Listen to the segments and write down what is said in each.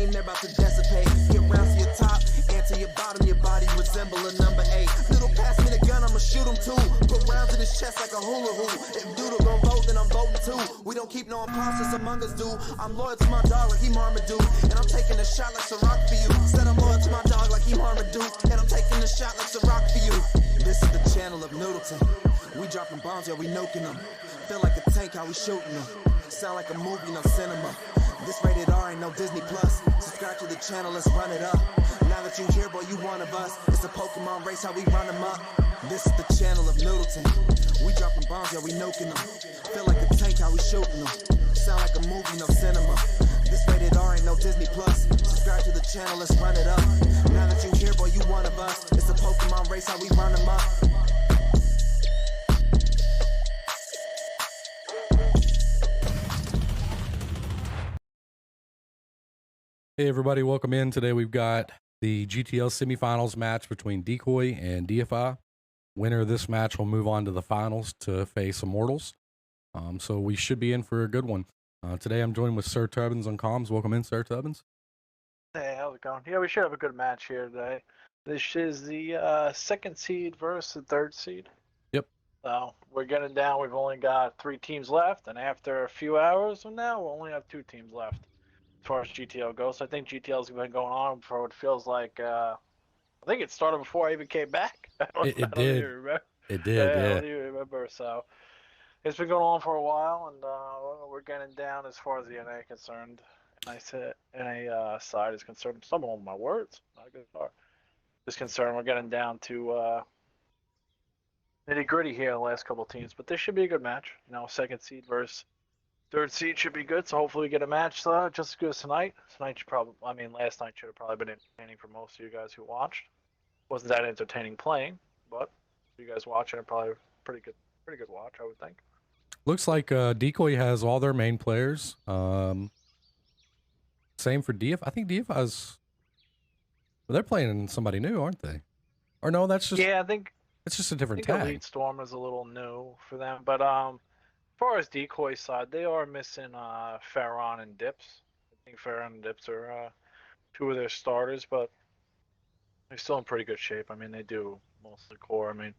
team, they're about to dissipate. Get round to your top and to your bottom, your body resemble a number 8. Noodle, pass me the gun, I'ma shoot him too. Put rounds in his chest like a hula hoop. If Doodle gon' vote, then I'm voting too. We don't keep no imposters among us, dude. I'm loyal to my dog like he Marmaduke, and I'm taking a shot like Ciroc for you. Said I'm loyal to my dog like he Marmaduke, and I'm taking a shot like Ciroc for you. This is the channel of Noodleton. We dropping bombs, yeah, we nuking them. Feel like a tank, how we shooting them. Sound like a movie, no cinema. This rated R ain't no Disney Plus. Subscribe to the channel, let's run it up. Now that you here, boy, you one of us. It's a Pokemon race, how we run them up. This is the channel of Noodleton. We dropping bombs, yeah, we nuking them. Feel like a tank, how we shooting them. Sound like a movie, no cinema. This rated R ain't no Disney Plus. Subscribe to the channel, let's run it up. Now that you here, boy, you one of us. It's a Pokemon race, how we run them up. Hey everybody, welcome in. Today we've got the GTL semifinals match between DECOY and DEIFY. Winner of this match will move on to the finals to face Immortals. So we should be in for a good one. Today I'm joined with Sir Tubbins on comms. Welcome in, Sir Tubbins. Hey, how's it going? Yeah, we should have a good match here today. This is the second seed versus the third seed. Yep. So we're getting down. We've only got 3 teams left, and after a few hours from now, we'll only have 2 teams left as far as GTL goes. So I think GTL's been going on for what feels like, I think it started before I even came back. It I don't did. even remember. It did, I yeah. don't even remember. So it's been going on for a while, and we're getting down as far as the NA concerned. And I said NA side is concerned. Some of my words, not a good start. Is concerned. We're getting down to nitty gritty here in the last couple of teams, but this should be a good match. You know, second seed versus third seed should be good. So hopefully we get a match just as good as tonight. Tonight should probably, I mean, last night should have probably been entertaining for most of you guys who watched. Wasn't that entertaining playing, but you guys watching it probably pretty good watch, I would think. Looks like DECOY has all their main players. Same for DEIFY. I think DEIFY's, well, they're playing somebody new, aren't they? Or no, that's just, yeah, I think it's just a different tag. tag. Elite Storm is a little new for them, but as far as DECOY side, they are missing Farron and Dips. I think Farron and Dips are 2 of their starters, but they're still in pretty good shape. I mean, they do most of the core. I mean,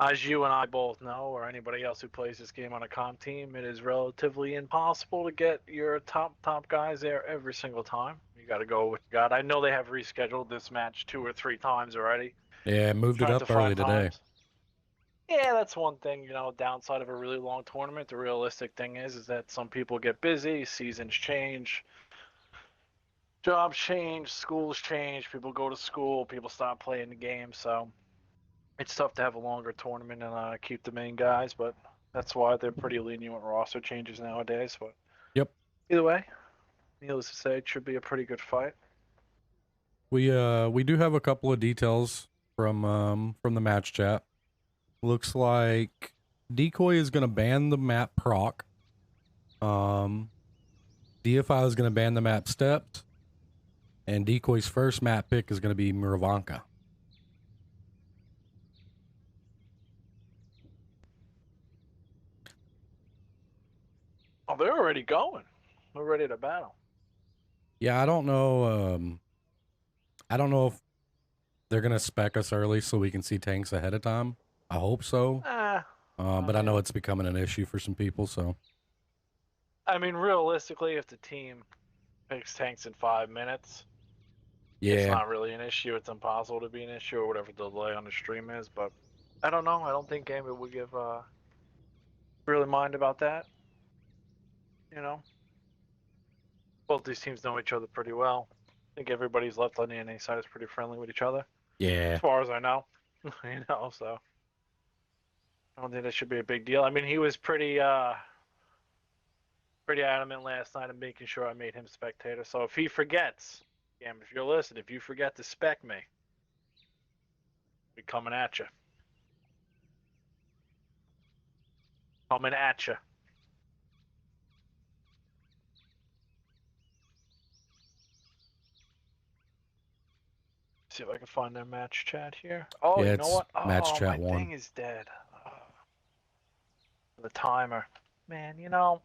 as you and I both know, or anybody else who plays this game on a comp team, it is relatively impossible to get your top guys there every single time. You got to go with God. I know they have rescheduled this match 2 or 3 times already. Yeah, moved it up early today. Yeah, that's one thing, you know, downside of a really long tournament. The realistic thing is that some people get busy, seasons change, jobs change, schools change, people go to school, people stop playing the game, so it's tough to have a longer tournament and keep the main guys, but that's why they're pretty lenient with roster changes nowadays. But Yep. Either way, needless to say, it should be a pretty good fight. We do have a couple of details from the match chat. Looks like DECOY is going to ban the map proc. DEIFY is going to ban the map stepped, and DECOY's first map pick is going to be Miravanka. Oh, they're already going. They're ready to battle. Yeah, I don't know. I don't know if they're going to spec us early so we can see tanks ahead of time. I hope so. But I know it's becoming an issue for some people, so. I mean, realistically, if the team picks tanks in 5 minutes, yeah, it's not really an issue. It's impossible to be an issue or whatever the delay on the stream is. But I don't know. I don't think Gambit would give really mind about that. You know, both these teams know each other pretty well. I think everybody's left on the NA side is pretty friendly with each other. Yeah. As far as I know, you know, so I don't think that should be a big deal. I mean, he was pretty adamant last night in making sure I made him spectator. So if he forgets, if you're listening, if you forget to spec me, we coming at you. Coming at you. See if I can find their match chat here. Oh, yeah, you know what? Match oh, chat my 1. thing is dead. Oh. The timer. Man, you know.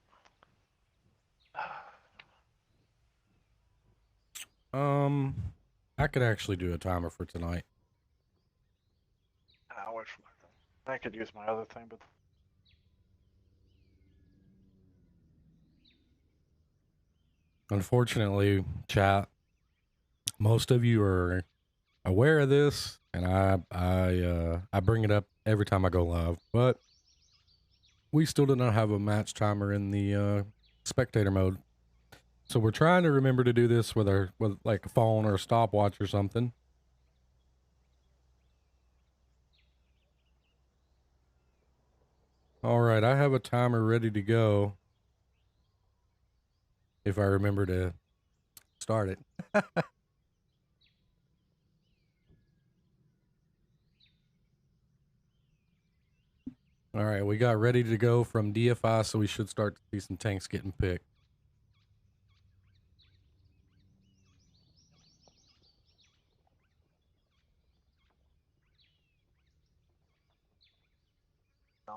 I could actually do a timer for tonight. I'll wait for my thing. I could use my other thing, but Unfortunately, chat, most of you are aware of this, and I bring it up every time I go live, but we still do not have a match timer in the spectator mode. So we're trying to remember to do this with like a phone or a stopwatch or something. All right, I have a timer ready to go. If I remember to start it. All right, we got ready to go from DFI, so we should start to see some tanks getting picked.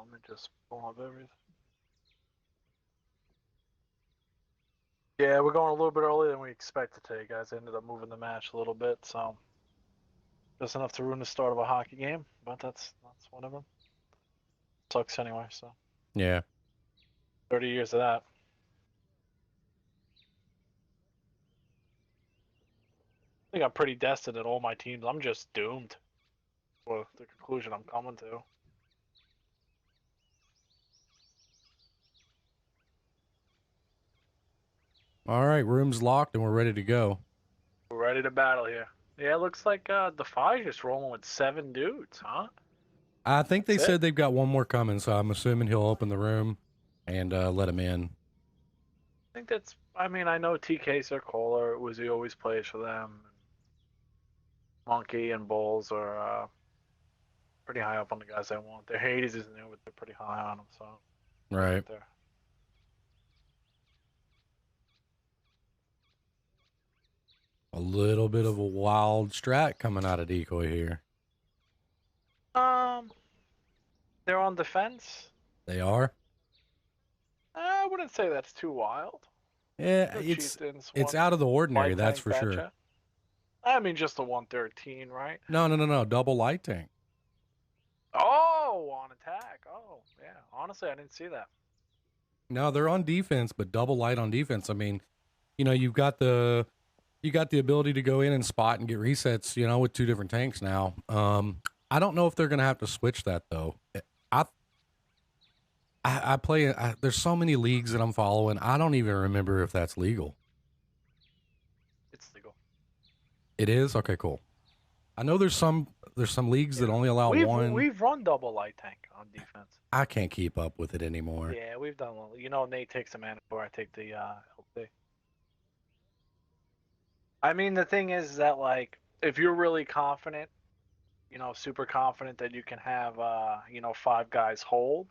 let me just pull up everything. Yeah, we're going a little bit earlier than we expected today, guys. I ended up moving the match a little bit, so just enough to ruin the start of a hockey game, but that's whatever. Sucks anyway, so. Yeah. 30 years of that. I think I'm pretty destined at all my teams. I'm just doomed. For the conclusion I'm coming to. All right, room's locked and we're ready to go. We're ready to battle here. Yeah, it looks like DeFi's just rolling with 7 dudes, huh? I think That's they it? said they've got one more coming, so I'm assuming he'll open the room and let him in. I think that's. I mean, I know TK Circola, Uzi always plays for them. Monkey and Bulls are pretty high up on the guys I want. Their Hades is new, but they're pretty high on them, so. Right. There. A little bit of a wild strat coming out of DECOY here. They're on defense. They are? I wouldn't say that's too wild. Yeah, it's out of the ordinary, that's for sure. Chat. I mean, just a 113, right? No. Double light tank. Oh, on attack. Oh, yeah. Honestly, I didn't see that. No, they're on defense, but double light on defense. I mean, you know, you've got the ability to go in and spot and get resets, you know, with 2 different tanks now. I don't know if they're going to have to switch that though. I play, there's so many leagues that I'm following. I don't even remember if that's legal. It's legal. It is? Okay, cool. I know there's some leagues that only allow one. We've run double light tank on defense. I can't keep up with it anymore. Yeah, we've done one. You know, Nate takes the Manticore, I take the LT. I mean, the thing is that, like, if you're really confident, you know, super confident that you can have, you know, 5 guys hold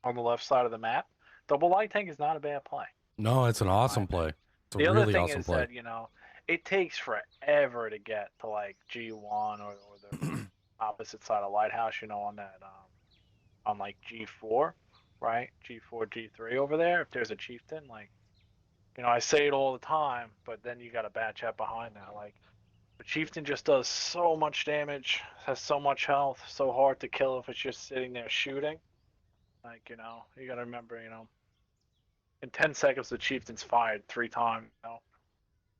on the left side of the map, double light tank is not a bad play. No, it's an awesome play. It's a the really other thing awesome is play. that, you know, it takes forever to get to like G1 or the opposite side of Lighthouse, you know, on that on like G4, right? G4, G3 over there. If there's a chieftain, like, you know, I say it all the time, but then you got a bad chat behind that. Like, the chieftain just does so much damage, has so much health, so hard to kill if it's just sitting there shooting. Like, you know, you got to remember, you know, in 10 seconds the chieftain's fired 3 times, you know.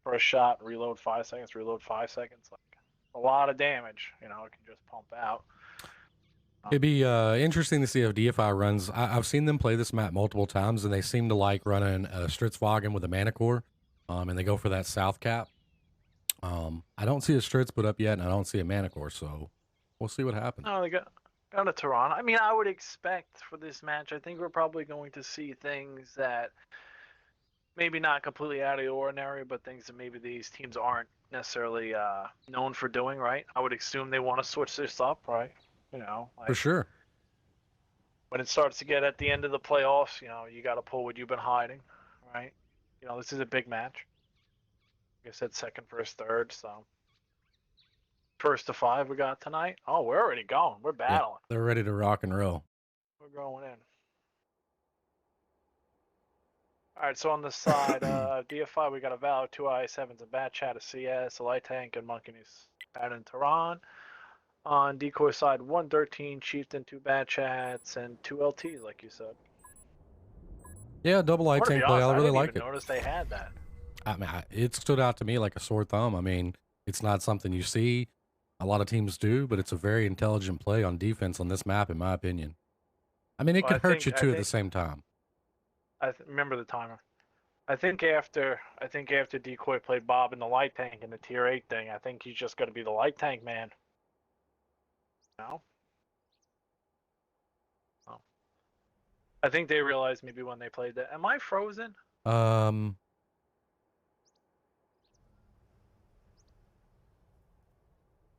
First shot, reload 5 seconds, reload 5 seconds. Like, a lot of damage, you know, it can just pump out. It'd be interesting to see if DFI runs. I've seen them play this map multiple times, and they seem to like running a Stritzwagen with a Manicore, and they go for that south cap. I don't see a Stritz put up yet, and I don't see a Manicore, so we'll see what happens. No, they got a Toronto. I mean, I would expect for this match, I think we're probably going to see things that maybe not completely out of the ordinary, but things that maybe these teams aren't necessarily known for doing, right? I would assume they want to switch this up, right? You know, like, For sure. when it starts to get at the end of the playoffs, you know, you got to pull what you've been hiding, right? You know, this is a big match. Like I said, second, first, third, so first to 5 we got tonight. Oh, we're already going. We're battling. Yeah, they're ready to rock and roll. We're going in. All right, so on the side of DFI, we got a Valor, 2 I7s, a Bat Chat, a CS, a Light Tank, and Monkeys out in Tehran. On Decoy side, 113 Chieftain, 2 Bat Chats, and 2 LTs, like you said. Yeah, double I'm light gonna be tank play. honest, I I really didn't like even it. notice they had that. I mean, it stood out to me like a sore thumb. I mean, it's not something you see. A lot of teams do, but it's a very intelligent play on defense on this map, in my opinion. I mean, it Well, could hurt you too at the same time. remember the timer. I think after Decoy played Bob in the Light Tank in the Tier 8 thing, I think he's just gonna be the Light Tank man. No. Oh. I think they realized maybe when they played that. Am I frozen?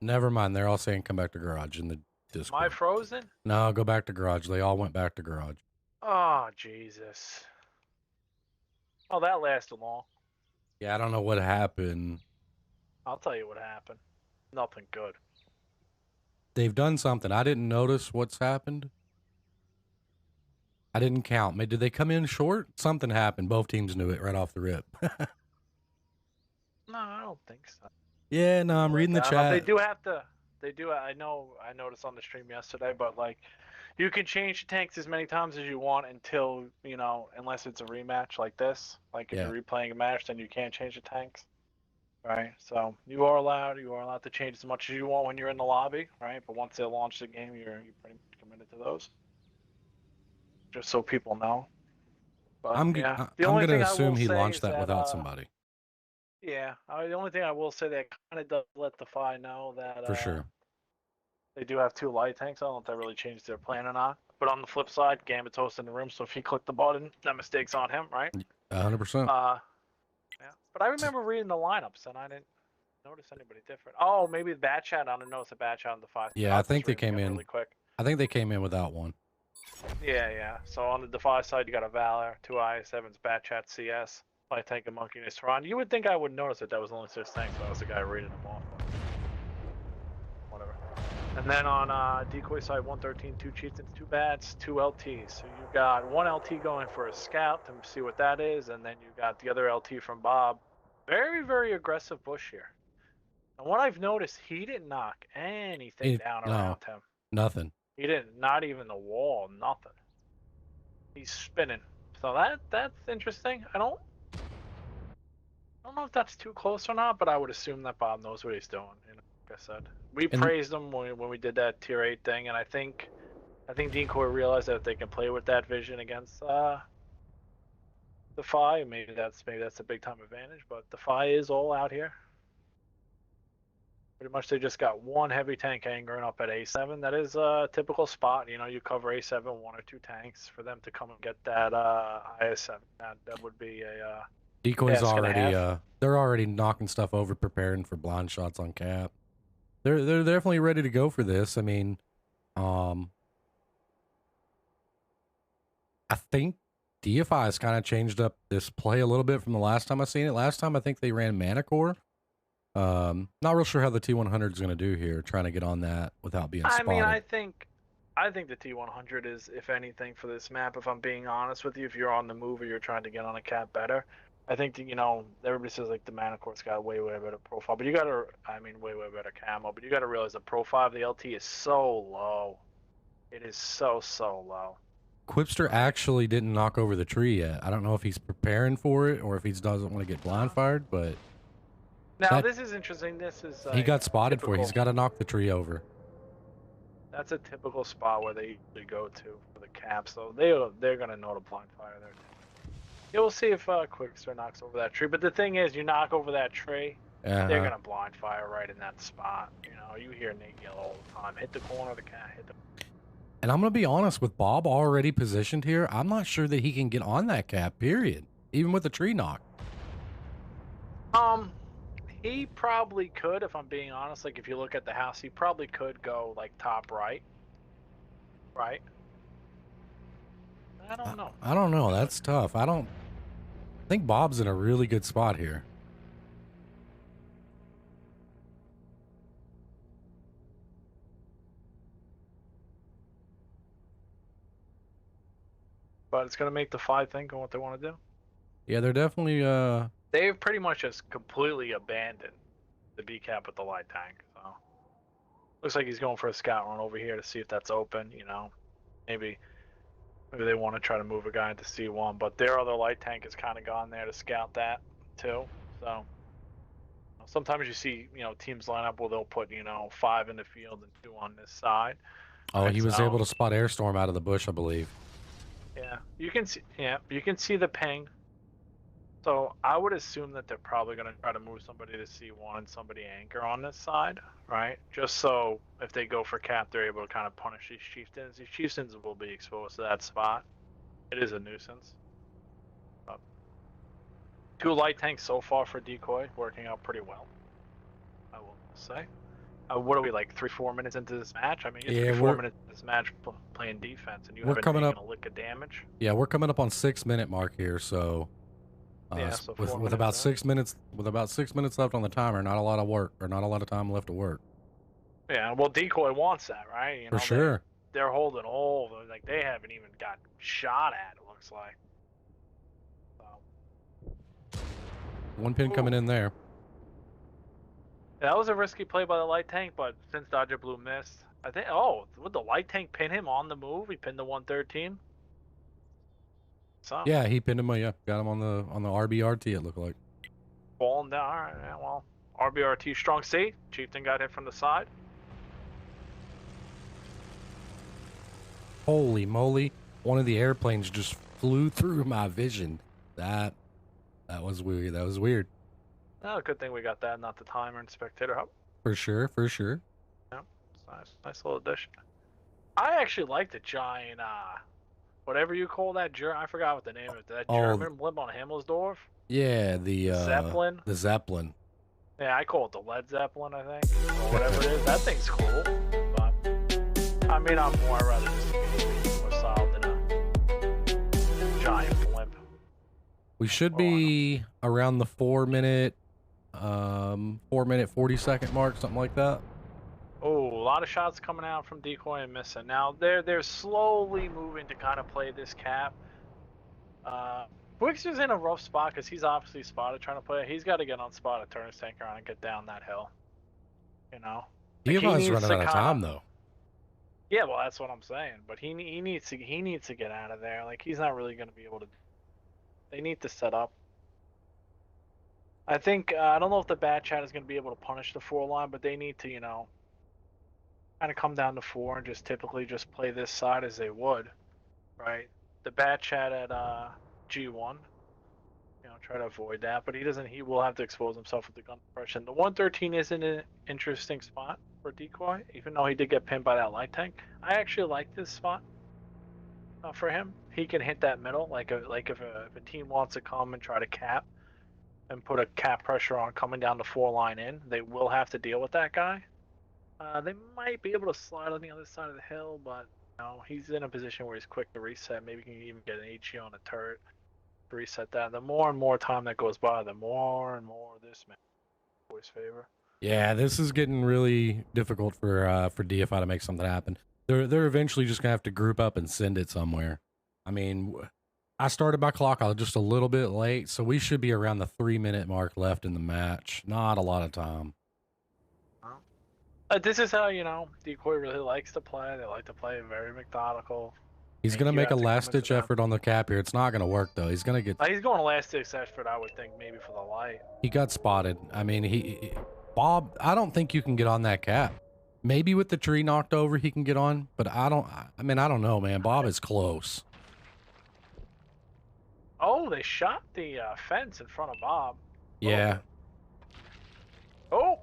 Never mind. They're all saying come back to garage in the Discord. Am I frozen? No, go back to garage. They all went back to garage. Oh, Jesus. Oh, that lasted long. Yeah, I don't know what happened. I'll tell you what happened. Nothing good. They've done something. I didn't notice what's happened. I didn't count. Did they come in short? Something happened. Both teams knew it right off the rip. No, I don't think so. Yeah, no, I'm reading the chat. They do have to. They do. I noticed on the stream yesterday, but like, you can change the tanks as many times as you want until unless it's a rematch like this. Like if you're replaying a match, then you can't change the tanks. Right. So you are allowed to change as much as you want when you're in the lobby. Right. But once they launch the game, you're pretty much committed to those. Just so people know. But I'm going to assume he launched that without somebody. Yeah, the only thing I will say that kind of does let DeFi know that for sure they do have 2 light tanks. I don't know if that really changed their plan or not. But on the flip side, Gambit's hosting the room, so if he clicked the button, that mistake's on him, right? 100%. Yeah. But I remember reading the lineups, and I didn't notice anybody different. Oh, maybe the Bat Chat. I didn't notice the Bat Chat on DeFi. Yeah, I think they came in really quick. I think they came in without one. Yeah. So on the DeFi side, you got a Valor, 2 I7s, Bat Chat, CS. Light Tank and Monkey is Tehran. You would think I would notice that was only 6 tanks, but I was the guy reading them off. Whatever. And then on Decoy side, 113, 2 Chieftains, 2 Bats, 2 LTs. So you've got 1 LT going for a scout to see what that is, and then you got the other LT from Bob. Very, very aggressive bush here. And what I've noticed, he didn't knock anything down around him. Nothing. He didn't, not even the wall, nothing. He's spinning. So that's interesting. I don't know if that's too close or not, but I would assume that Bob knows what he's doing. Like I said, we praised him when we did that Tier 8 thing, and I think Decoy realized that if they can play with that vision against the Fi, maybe that's a big time advantage. But the Fi is all out here. Pretty much, they just got 1 heavy tank anchoring up at A7. That is a typical spot. You cover A7, 1 or 2 tanks for them to come and get that IS7. That would be a Decoy's already they're already knocking stuff over, preparing for blind shots on cap. They're definitely ready to go for this. I mean, I think DEIFY has kind of changed up this play a little bit from the last time I seen it. Last time I think they ran Mana Core. Not real sure how the T100 is going to do here, trying to get on that without being spotted. I mean, I think the T100 is, if anything, for this map, if I'm being honest with you, if you're on the move or you're trying to get on a cap better, I think everybody says like the Mana Core's got way better profile, but you gotta, way better camo, but you gotta realize the profile of the LT is so low. It is so low. Quipster actually didn't knock over the tree yet. I don't know if he's preparing for it or if he doesn't want to get blind fired, but now this is interesting. This is he got spotted for it. He's got to knock the tree over. That's a typical spot where they usually go to for the cap, so they're gonna know to blind fire there. Yeah, we'll see if Quickster knocks over that tree. But the thing is, you knock over that tree, they're gonna blind fire right in that spot. You hear Nate yell all the time, hit the corner of the cat, hit the. And I'm gonna be honest, with Bob already positioned here, I'm not sure that he can get on that cap. Period. Even with the tree knock. He probably could, if I'm being honest. Like if you look at the house, he probably could go like top right. Right. I don't know. I don't know. That's tough. I think Bob's in a really good spot here. But it's going to make the Fi think on what they want to do. Yeah, they're definitely They've pretty much just completely abandoned the B cap with the light tank. So looks like he's going for a scout run over here to see if that's open. You know, maybe they want to try to move a guy into C1, but their other light tank has kind of gone there to scout that too. So sometimes you see, teams line up where they'll put, 5 in the field and 2 on this side. oh, Right, he was so, able to spot Airstorm out of the bush, I believe. Yeah, you can see the ping. So I would assume that they're probably going to try to move somebody to C1 and somebody anchor on this side, right? Just so if they go for cap, they're able to kind of punish these chieftains. These chieftains will be exposed to that spot. It is a nuisance. 2 light tanks so far for decoy, working out pretty well, I will say. What are we, like 3-4 minutes into this match? I mean, you're 3-4 minutes into this match playing defense, and you haven't taken a lick of damage. Yeah, we're coming up on 6-minute mark here, so So with about 6 minutes left on the timer, not a lot of work, or not a lot of time left to work. Yeah, well, decoy wants that, right? For sure. They're holding all, like they haven't even got shot at. It looks like. So. 1 pin coming in there. That was a risky play by the light tank, but since Dodger Blue missed, I think. Oh, would the light tank pin him on the move? He pinned the 113. So. Yeah, he pinned him. Yeah, got him on the RBRT. It looked like. Falling down. All right. Yeah, well, RBRT strong C. Chieftain got hit from the side. Holy moly! One of the airplanes just flew through my vision. That was weird. That was weird. Oh, good thing we got that, not the timer and spectator hub. For sure, for sure. Yeah, it's nice little addition. I actually like the giant, whatever you call that, I forgot what the name of it. That German blimp on Himmelsdorf? Yeah, the Zeppelin? The Zeppelin. Yeah, I call it the Led Zeppelin, I think. Or whatever it is. That thing's cool. But, I mean, I'd rather just be more solid than a giant blimp. We should be around the 4 minute 40-second mark, something like that. Oh, a lot of shots coming out from decoy and missing. Now they're slowly moving to kind of play this cap. Wixer's in a rough spot because he's obviously spotted trying to play it. He's got to get on spot, turn his tank around, and get down that hill. DEIFY's running out of time though. Yeah, well, that's what I'm saying. But he needs to get out of there. Like, he's not really going to be able to. They need to set up. I think, I don't know if the bat chat is going to be able to punish the 4 line, but they need to, kind of come down to 4 and just typically just play this side as they would, right? The bat chat at G1, try to avoid that, but he will have to expose himself with the gun suppression. The 113 is in an interesting spot for decoy, even though he did get pinned by that light tank. I actually like this spot for him. He can hit that middle, like if a team wants to come and try to cap and put a cap pressure on coming down the 4 line in, they will have to deal with that guy. They might be able to slide on the other side of the hill, but he's in a position where he's quick to reset. Maybe he can even get an HE on a turret to reset that. The more and more time that goes by, the more and more this man always favor. Yeah, this is getting really difficult for DEIFY to make something happen. They're eventually just gonna have to group up and send it somewhere. I mean, I started my clock. I was just a little bit late, so we should be around the 3-minute mark left in the match. Not a lot of time. This is how, decoy really likes to play. They like to play very methodical. He's going to make a last-ditch effort on the cap here. It's not going to work, though. He's going to get... He's going to last-ditch effort, I would think, maybe for the light. He got spotted. I mean, Bob, I don't think you can get on that cap. Maybe with the tree knocked over, he can get on, but I don't know, man. Bob is close. Oh, they shot the fence in front of Bob. Yeah. Oh!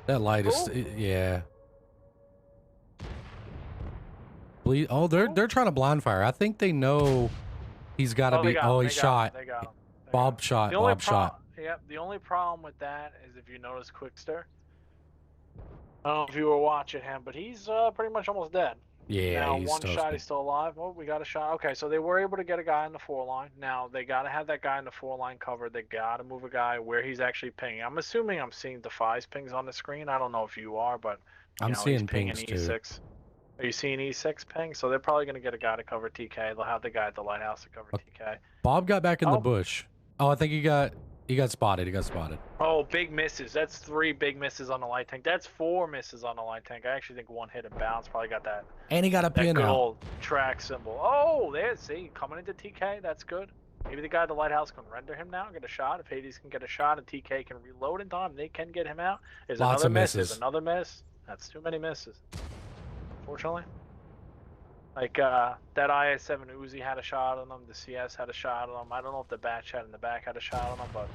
That light is, yeah. Oh, they're trying to blind fire. I think they know he's got to be. Oh, he shot. Bob shot. Bob shot. Yep. The only problem with that is if you notice Quickster. I don't know if you were watching him, but he's pretty much almost dead. Yeah, now, he's one shot, he's still alive. Oh, we got a shot. Okay, so they were able to get a guy in the 4 line. Now, they got to have that guy in the 4 line covered. They got to move a guy where he's actually pinging. I'm assuming I'm seeing DeFi's pings on the screen. I don't know if you are, but I'm seeing pings too. E6. Are you seeing E6 ping? So they're probably going to get a guy to cover TK. They'll have the guy at the lighthouse to cover TK. Bob got back in the Oh. bush. Oh, I think he got spotted. He got spotted. Oh, big misses. That's 3 big misses on the light tank. That's 4 misses on the light tank. I actually think one hit and bounce. Probably got that. And he got a That pin good out. old track symbol. Oh, there. See, coming into TK. That's good. Maybe the guy at the lighthouse can render him now, get a shot. If Hades can get a shot and TK can reload in time, they can get him out. There's Lots another of miss. misses. There's another miss. That's too many misses. Unfortunately. Like, that IS-7 Uzi had a shot on them. The CS had a shot on them. I don't know if the bat chat in the back had a shot on them, but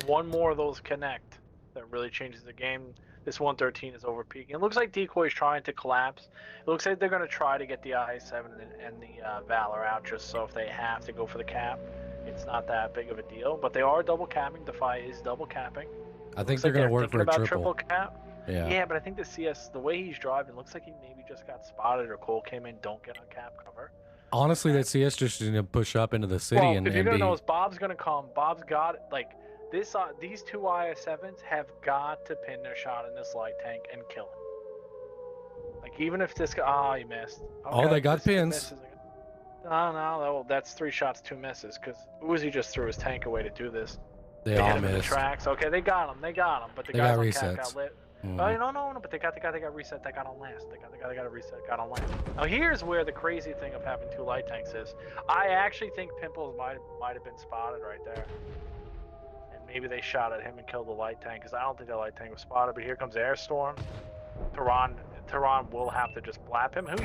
one more of those connect that really changes the game. This 113 is over peaking. It looks like DECOY is trying to collapse. It looks like they're going to try to get the IS-7 and the Valor out just so if they have to go for the cap, it's not that big of a deal. But they are double capping. DeFi is double capping. I think they're going to work for a triple. Cap. Yeah. Yeah, but I think the CS, the way he's driving, looks like he maybe just got spotted or Cole came in, don't get on cap cover. Honestly, that CS just didn't push up into the city Well, and if you're be... going to know, is Bob's going to come. Bob's got, like, these 2 IS-7s have got to pin their shot in this light tank and kill him. Like, even if this guy, he missed. Okay, oh, they got pins. No, that's 3 shots, 2 misses, because Uzi just threw his tank away to do this. They all hit him in the missed. tracks. Okay, they got him, but the They guys got on resets. cap got lit. Mm. No, but they got the guy that got reset, that got on last. They got the guy that got a reset, got on last. Now here's where the crazy thing of having 2 light tanks is. I actually think Pimples might have been spotted right there. And maybe they shot at him and killed the light tank, because I don't think the light tank was spotted, but here comes Airstorm. Tehran will have to just blap him. Who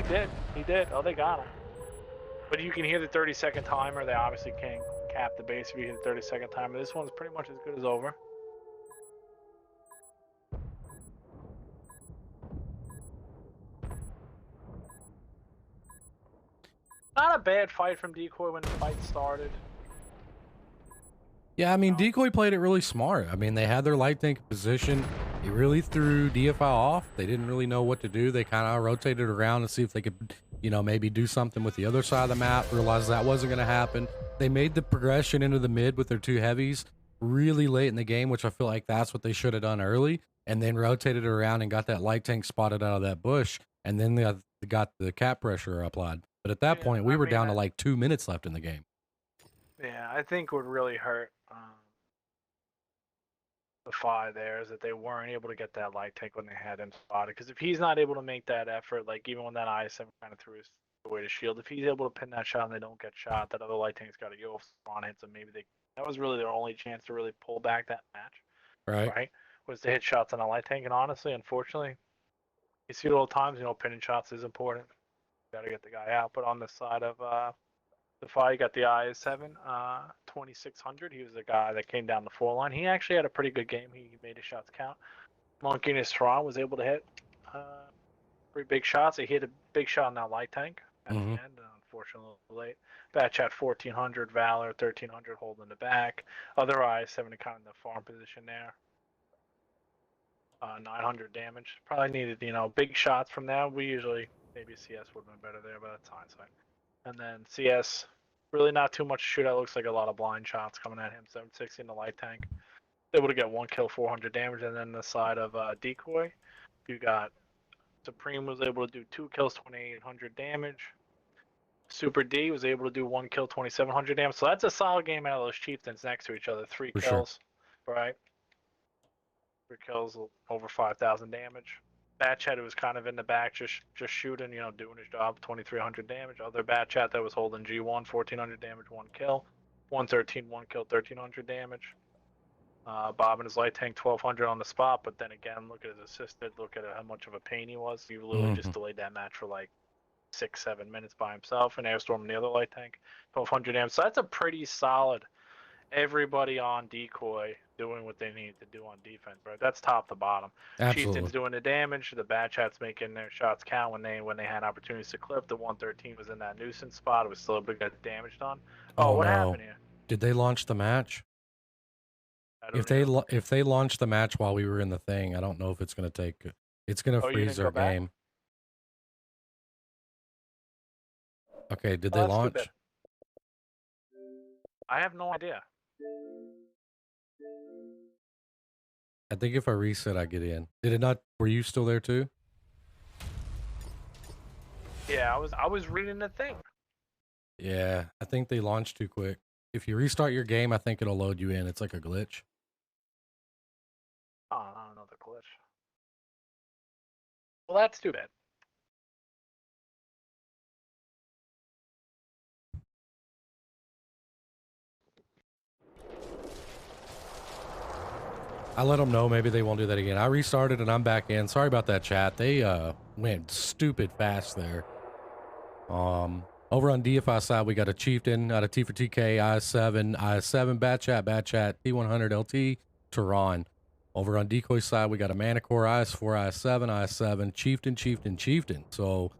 he did. Oh, they got him. But you can hear the 30-second timer. They obviously can't cap the base if you hit the 30-second timer. This one's pretty much as good as over. Not a bad fight from DECOY when the fight started. Yeah, I mean, DECOY played it really smart. I mean, they had their light tank position. He really threw DEIFY off. They didn't really know what to do. They kind of rotated around to see if they could, maybe do something with the other side of the map. Realized that wasn't going to happen. They made the progression into the mid with their 2 heavies really late in the game, which I feel like that's what they should have done early, and then rotated around and got that light tank spotted out of that bush, and then they got the cap pressure applied. But at that point, we were down to like 2 minutes left in the game. Yeah, I think what really hurt the FI there is that they weren't able to get that light tank when they had him spotted. Because if he's not able to make that effort, like even when that IS-7 kind of threw his away to shield, if he's able to pin that shot and they don't get shot, that other light tank's got to go. If Spawn hits them, maybe that was really their only chance to really pull back that match. Right? Was to hit shots on a light tank. And honestly, unfortunately, you see it all the times, pinning shots is important. Got to get the guy out. But on the side of the FI, you got the IS-7, 2600. He was the guy that came down the 4 line. He actually had a pretty good game. He made his shots count. Monkey and his Tehran was able to hit 3 big shots. He hit a big shot on that light tank at the end, unfortunately a little late. Batch at 1400, Valor 1300 holding the back. Other IS-7 kind of in the farm position there. 900 damage. Probably needed, big shots from that. We usually, maybe CS would have been better there, but that's hindsight. And then CS, really not too much shootout. Looks like a lot of blind shots coming at him. 760 in the light tank. Able to get 1 kill, 400 damage. And then the side of DECOY, you got Supreme was able to do 2 kills, 2800 damage. Super D was able to do 1 kill, 2700 damage. So that's a solid game out of those chieftains next to each other. 3 kills, right? 3 kills, over 5,000 damage. Batchat who was kind of in the back, just shooting, doing his job, 2,300 damage. Other Batchat that was holding G1, 1,400 damage, 1 kill. 113, 1 kill, 1,300 damage. Bob and his light tank, 1,200 on the spot. But then again, look at his assisted. Look at how much of a pain he was. He literally just delayed that match for like 6-7 minutes by himself. And Airstorm in the other light tank, 1,200 damage. So that's a pretty solid. Everybody on DECOY doing what they need to do on defense, right? That's top to bottom. Absolutely. Chieftain's doing the damage. The Batchats making their shots count when they had opportunities to clip. The 113 was in that nuisance spot. It was still a big damage done. Oh, what happened here? Did they launch the match? If they launch the match while we were in the thing, I don't know if it's gonna take. It's gonna freeze our game. Okay, did they launch? I have no idea. I think if I reset, I get in. Did it not? Were you still there too? Yeah, I was reading the thing. Yeah, I think they launched too quick. If you restart your game, I think it'll load you in. It's like a glitch. Oh, I don't know the glitch. Well, that's too bad. I let them know maybe they won't do that again. I restarted and I'm back in. Sorry about that, chat. They went stupid fast there. Over on DEIFY side, we got a Chieftain out of T for TK, IS7, Bad Chat, T100 LT, Tehran. Over on DECOY side, we got a Manicore, IS4, IS7, Chieftain. So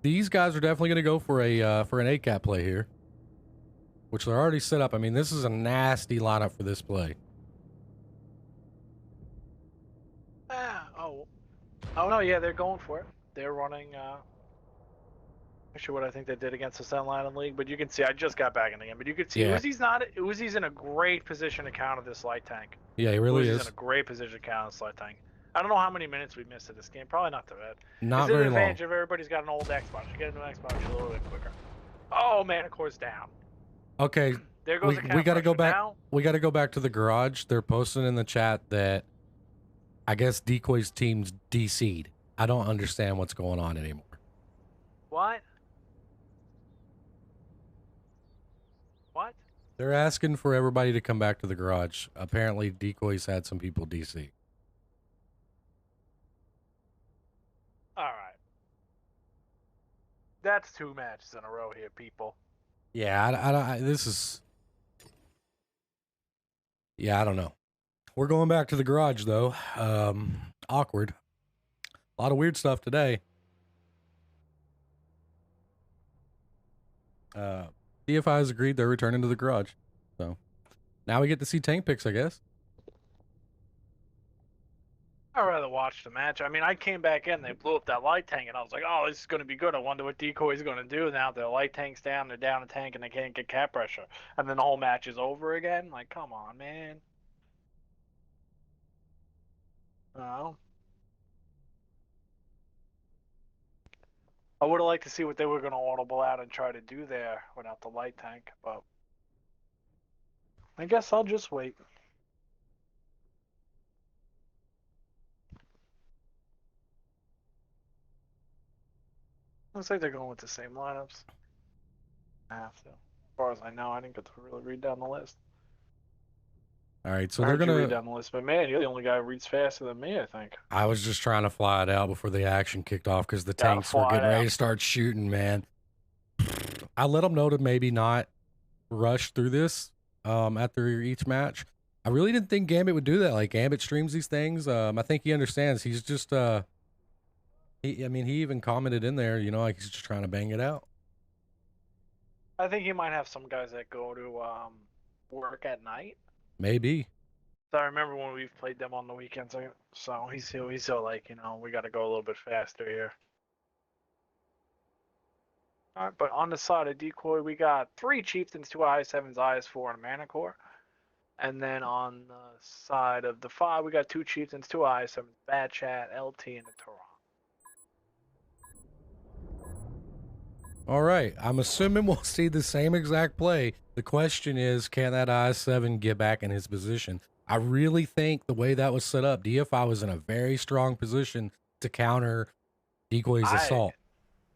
these guys are definitely going to go for an ACAP play here, which they're already set up. I mean, this is a nasty lineup for this play. Oh no, yeah, they're going for it. They're running. Not sure what I think they did against the Sunline in League, but you can see I just got back in the game. But you can see Uzi's in a great position to counter this light tank. Yeah, he really is. Uzi's in a great position to counter this light tank. I don't know how many minutes we missed of this game. Probably not too bad. Not very long. It's an advantage if everybody's got an old Xbox. You get a new Xbox, you're a little bit quicker. Oh, Manicore's down. Okay, there goes we got to go back. Now. We got to go back to the garage. They're posting in the chat that I guess DECOY's team's DC'd. I don't understand what's going on anymore. What? They're asking for everybody to come back to the garage. Apparently, DECOY's had some people DC. All right. That's 2 matches in a row here, people. Yeah, this is... Yeah, I don't know. We're going back to the garage, though. Awkward. A lot of weird stuff today. DEIFY has agreed they're returning to the garage. So now we get to see tank picks, I guess. I'd rather watch the match. I mean, I came back in, they blew up that light tank, and I was like, oh, this is going to be good. I wonder what DECOY is going to do. Now the light tank's down, they're down a tank, and they can't get cap pressure. And then the whole match is over again? Like, come on, man. Oh. I would have liked to see what they were going to audible out and try to do there without the light tank, but I guess I'll just wait. Looks like they're going with the same lineups. I have to. As far as I know, I didn't get to really read down the list. All right, so they're going to read down the list, but man, you're the only guy who reads faster than me, I think. I was just trying to fly it out before the action kicked off because the tanks were getting ready to start shooting, man. I let them know to maybe not rush through this after each match. I really didn't think Gambit would do that. Like, Gambit streams these things. I think he understands. He's just, he even commented in there, you know, like he's just trying to bang it out. I think he might have some guys that go to work at night. Maybe. So I remember when we've played them on the weekends, so he's so like, you know, we got to go a little bit faster here. All right, but on the side of DECOY, we got 3 Chieftains, 2 IS7s, IS4, and a Manicore. And then on the side of the 5, we got 2 Chieftains, 2 IS7s, Bad Chat, LT, and a Tehran. All right, I'm assuming we'll see the same exact play. The question is, can that IS7 get back in his position? I really think the way that was set up, DEIFY was in a very strong position to counter DECOY's assault.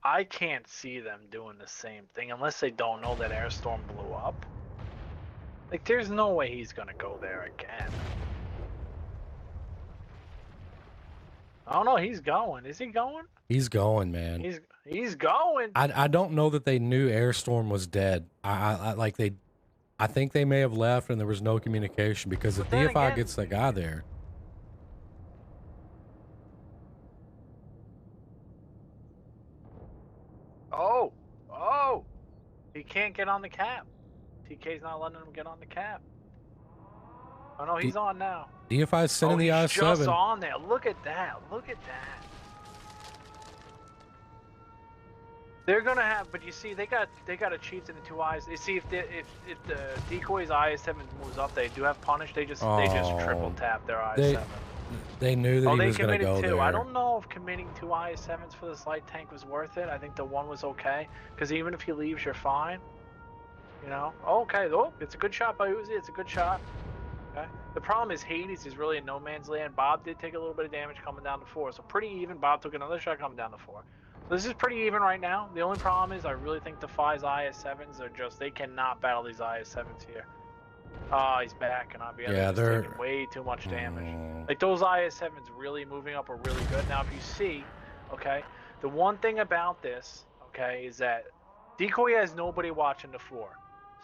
I can't see them doing the same thing unless they don't know that Airstorm blew up. Like, there's no way he's going to go there again. I don't know, he's going. Is he going? He's going, man. He's going. I don't know that they knew Airstorm was dead. I think they may have left and there was no communication because if DEIFY gets that guy there. Oh, he can't get on the cap. TK's not letting him get on the cap. Oh no, he's on now. DEIFY's sending the IS7. Just on there. Look at that. Look at that. They're gonna have, but you see, they got a Chieftain and 2 eyes. You see, if the DECOY's IS7 moves up, they do have punish. They just triple tap their IS7. They knew that Oh, he they was going to committed go two. there. I don't know if committing two IS-7s for this light tank was worth it. I think the one was okay, because even if he leaves, you're fine. You know? Okay, oh, it's a good shot by Uzi. It's a good shot. Okay. The problem is Hades is really in no man's land. Bob did take a little bit of damage coming down to 4, so pretty even. Bob took another shot coming down to 4. So this is pretty even right now. The only problem is I really think Defy's IS-7s are just, they cannot battle these IS-7s here. Oh, he's backing up. Yeah, Yeah, they're they're just taking way too much damage. Like, those IS-7s really moving up are really good. Now, if you see, okay, the one thing about this, okay, is that Decoy has nobody watching the 4.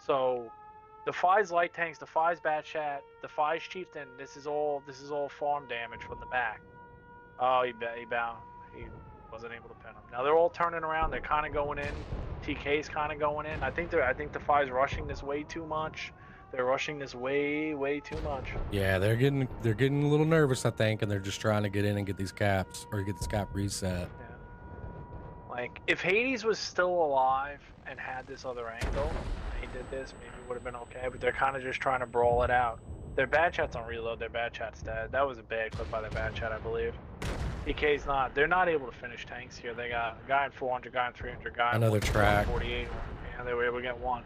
So, Defy's light tanks, Defy's Batchat, Defy's Chieftain, this is all farm damage from the back. Oh, he bound. He wasn't able to pin him. Now they're all turning around. They're kind of going in. TK's kind of going in. I think Defy's rushing this way too much. They're rushing this way too much. Yeah, they're getting a little nervous, I think, and they're just trying to get in and get these caps or get this cap reset. Yeah. Like, if Hades was still alive and had this other angle, and he did this, maybe it would have been okay. But they're kind of just trying to brawl it out. Their Batchat's on reload. Their Batchat's dead. That was a bad clip by their Batchat, I believe. DK's not. They're not able to finish tanks here. They got a guy in 400, guy in 300, guy in Another track. 48. And they were able to get one.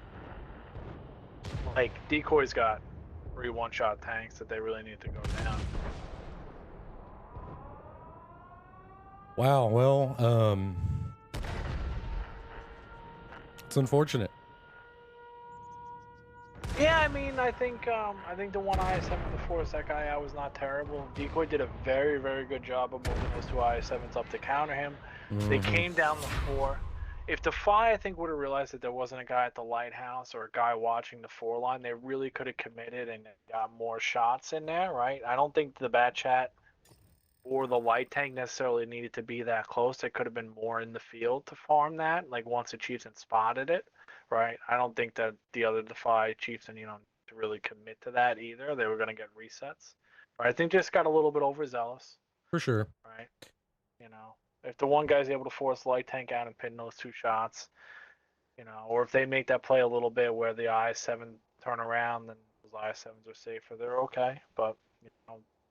Like, Decoy's got 3 one-shot tanks that they really need to go down. Wow, well, it's unfortunate. Yeah, I mean, I think the one IS-7 before that guy out was not terrible. Decoy did a very good job of moving those 2 IS-7s up to counter him. They came down the 4. If Defy, I think, would have realized that there wasn't a guy at the lighthouse or a guy watching the 4 line, they really could have committed and got more shots in there, right? I don't think the Batchat or the light tank necessarily needed to be that close. It could have been more in the field to farm that, like once the Chieftain spotted it, right? I don't think that the other Defy Chieftain, to really commit to that either. They were going to get resets. Right? I think just got a little bit overzealous. For sure. Right? If the one guy's able to force light tank out and pin those 2 shots, or if they make that play a little bit where the IS-7 turn around, then those IS-7s are safer. They're okay, but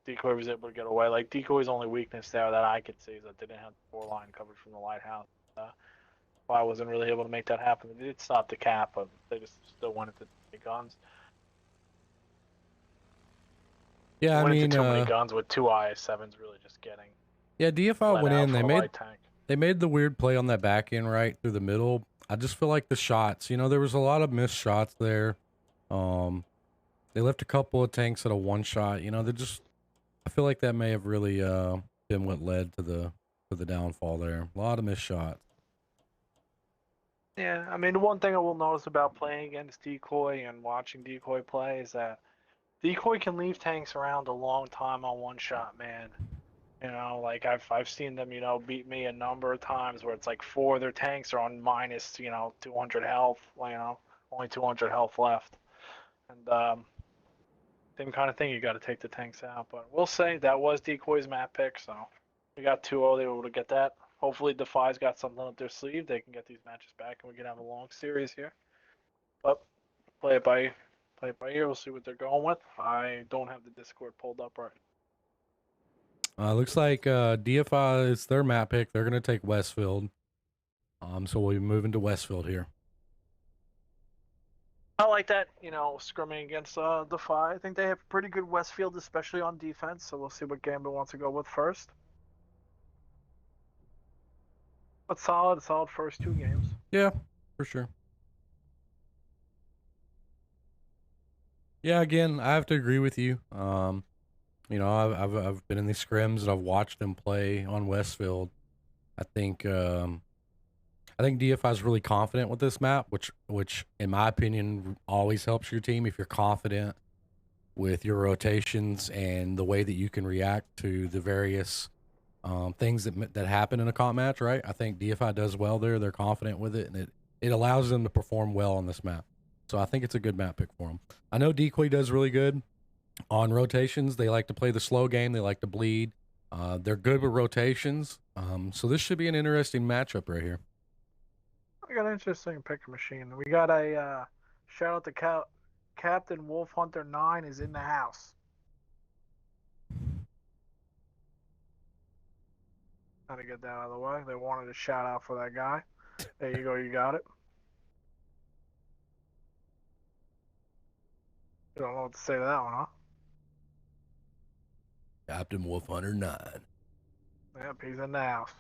Decoy was able to get away. Like, Decoy's only weakness there that I could see is that they didn't have the 4 line coverage from the lighthouse. I wasn't really able to make that happen. They did stop the cap, but they just still wanted to take guns. Yeah, I mean, too many guns with 2 IS-7s really just getting. Yeah, DFI went in. They made the weird play on that back end right through the middle. I just feel like the shots, there was a lot of missed shots there. They left a couple of tanks at a 1 shot. I feel like that may have really been what led to the downfall there. A lot of missed shots. Yeah, I mean, the one thing I will notice about playing against Decoy and watching Decoy play is that Decoy can leave tanks around a long time on 1 shot, man. Like I've seen them, beat me a number of times where it's like 4 of their tanks are on minus, 200 health, only 200 health left. And same kind of thing, you got to take the tanks out. But we'll say that was Decoy's map pick, so we got 2-0, they were able to get that. Hopefully Defy's got something up their sleeve. They can get these matches back and we can have a long series here. But play it by ear. We'll see what they're going with. I don't have the Discord pulled up right. Looks like DFI is their map pick. They're gonna take Westfield. So we'll be moving to Westfield here. I like that, scrimming against Defy. I think they have pretty good Westfield, especially on defense. So we'll see what Gambit wants to go with first. But solid first 2 games. Yeah, for sure. Yeah, again, I have to agree with you. I've been in these scrims and I've watched them play on Westfield. I think DFI is really confident with this map, which in my opinion always helps your team if you're confident with your rotations and the way that you can react to the various things that happen in a comp match, right? I think DFI does well there. They're confident with it, and it allows them to perform well on this map. So I think it's a good map pick for them. I know Decoy does really good on rotations. They like to play the slow game. They like to bleed. They're good with rotations. So this should be an interesting matchup right here. We got an interesting pick machine. We got a shout out to Captain Wolf Hunter 9 is in the house. How to get that out of the way. They wanted a shout out for that guy. There you go. You got it. You don't know what to say to that one, huh? Captain Wolf Hunter 9. Yep, he's in the house.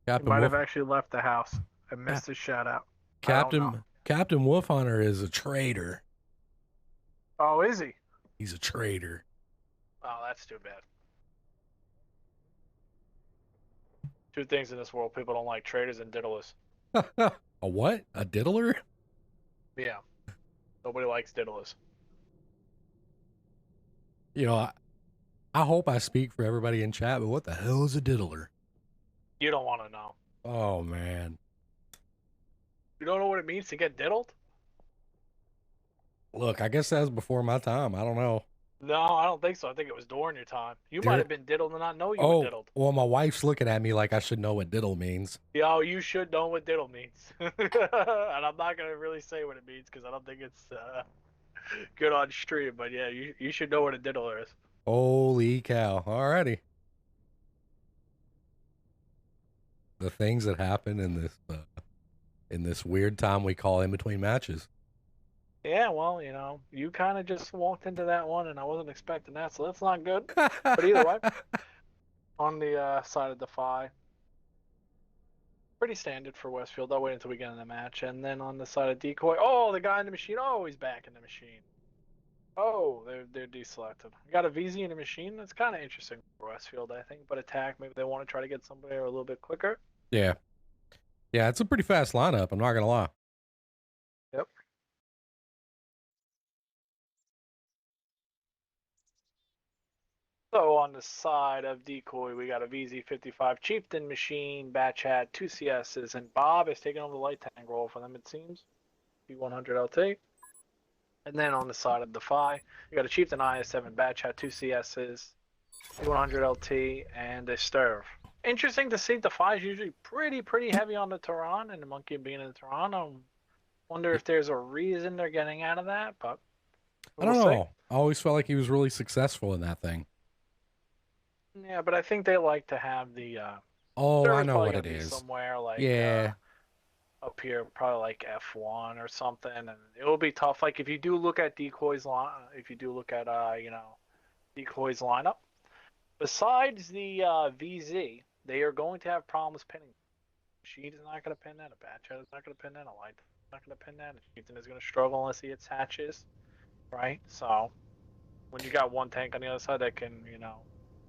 He Captain might Wolf. have actually left the house and missed his shout out. Captain Wolf Hunter is a traitor. Oh, is he? He's a traitor. Oh, that's too bad. Two things in this world people don't like: traitors and diddlers. A what? A diddler? Yeah. Nobody likes diddlers. You know, I hope I speak for everybody in chat, but what the hell is a diddler? You don't want to know. Oh, man. You don't know what it means to get diddled? Look, I guess that was before my time. I don't know. No, I don't think so. I think it was during your time. You might have been diddled and not know you were diddled. Well, my wife's looking at me like I should know what diddle means. Yo, you should know what diddle means. And I'm not going to really say what it means because I don't think it's good on stream. But yeah, you should know what a diddler is. Holy cow. Alrighty. The things that happen in this weird time we call in between matches. Yeah, well, you know, you kind of just walked into that one, and I wasn't expecting that, so that's not good. But either way, on the side of DEFY, pretty standard for Westfield. I'll wait until we get in the match. And then on the side of DECOY, oh, the guy in the machine, oh, he's back in the machine. Oh, they're deselected. Got a VZ in the machine. That's kind of interesting for Westfield, I think. But attack, maybe they want to try to get somebody a little bit quicker. Yeah. Yeah, it's a pretty fast lineup, I'm not going to lie. Yep. So on the side of DECOY, we got a VZ55 Chieftain machine, Batch Hat, 2 CSs, and Bob is taking over the light tank role for them, it seems. P100 LT. And then on the side of DEFY, you got a Chieftain IS7, Batch Hat, 2 CSs, P100 LT, and a Sturv. Interesting to see. DEFY is usually pretty heavy on the Tehran, and the Monkey being in the Tehran. I wonder if there's a reason they're getting out of that, but I don't know. I always felt like he was really successful in that thing. Yeah, but I think they like to have the oh, I know what it is. Somewhere like up here, probably like F1 or something, and it will be tough. Like if you do look at DECOY's line, if you do look at you know, DECOY's lineup, besides the VZ, they are going to have problems pinning. Sheet is not going to pin that. A Batch is not going to pin that. A Light is not going to pin that. Chieftain is going to struggle unless he hits hatches, right? So when you got one tank on the other side that can, you know.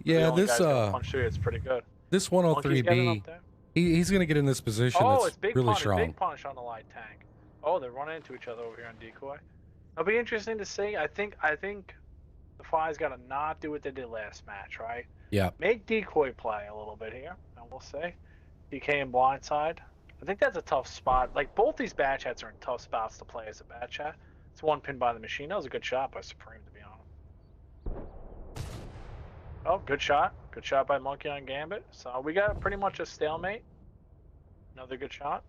Yeah, this punch through, it's pretty good. This 103B, he's gonna get in this position. Oh, that's it's big really punish, strong. big punish on the light tank. Oh, they're running into each other over here on DECOY. It'll be interesting to see. I think DEFY's got to not do what they did last match, right? Yeah. Make DECOY play a little bit here, and we'll see. DK and Blindside. I think that's a tough spot. Like both these Batch Hats are in tough spots to play as a Batch Hat. It's one pin by the machine. That was a good shot by Supreme, to be honest. Oh, good shot. Good shot by Monkey on Gambit. So we got pretty much a stalemate. Another good shot.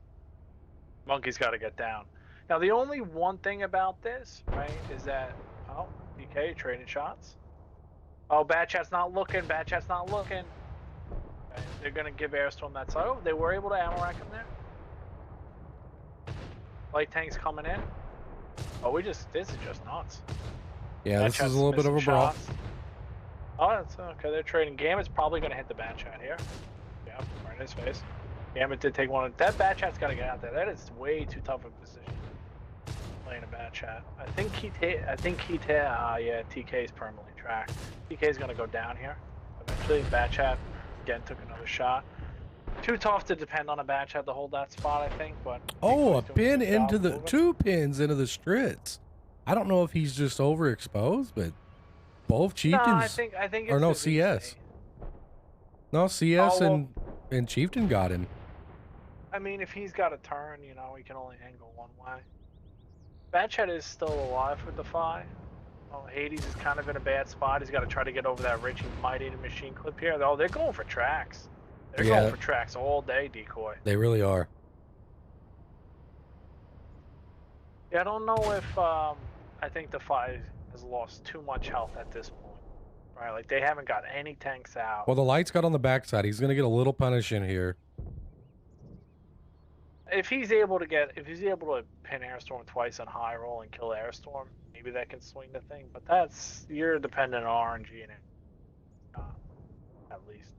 Monkey's got to get down. Now, the only one thing about this, right, is that, oh, DK trading shots. Oh, Batch Hat's not looking. Batch Hat's not looking. Okay, they're going to give Airstorm that side. Oh, they were able to ammo rack him there. Light tank's coming in. Oh, this is just nuts. Yeah, Batch this is a little bit of a brawl. Oh, that's okay. They're trading. Gambit's probably going to hit the Batch Hat here. Yeah, right in his face. Gambit did take one. That Batch Hat's got to get out there. That is way too tough a position. Playing a Batch Hat. I think yeah, TK's permanently tracked. TK's going to go down here. Eventually, Batch Hat again took another shot. Too tough to depend on a Batch Hat to hold that spot, I think. But oh, a pin into the two pins into the strits. I don't know if he's just overexposed, but. Both Chieftains, no, I think it's or no CS. No CS and Chieftain got him. I mean, if he's got a turn, you know, he can only angle one way. Batch Hat is still alive with DEFY. Well, Hades is kind of in a bad spot. He's got to try to get over that Richie Mighty machine clip here. Oh, they're going for tracks. They're going for tracks all day, DECOY. They really are. Yeah, I don't know if I think DEFY has lost too much health at this point. right? Like they haven't got any tanks out. Well, the lights got on the backside. He's gonna get a little punish in here. If he's able to pin Airstorm twice on high roll and kill Airstorm, maybe that can swing the thing. But you're dependent on RNG and at least.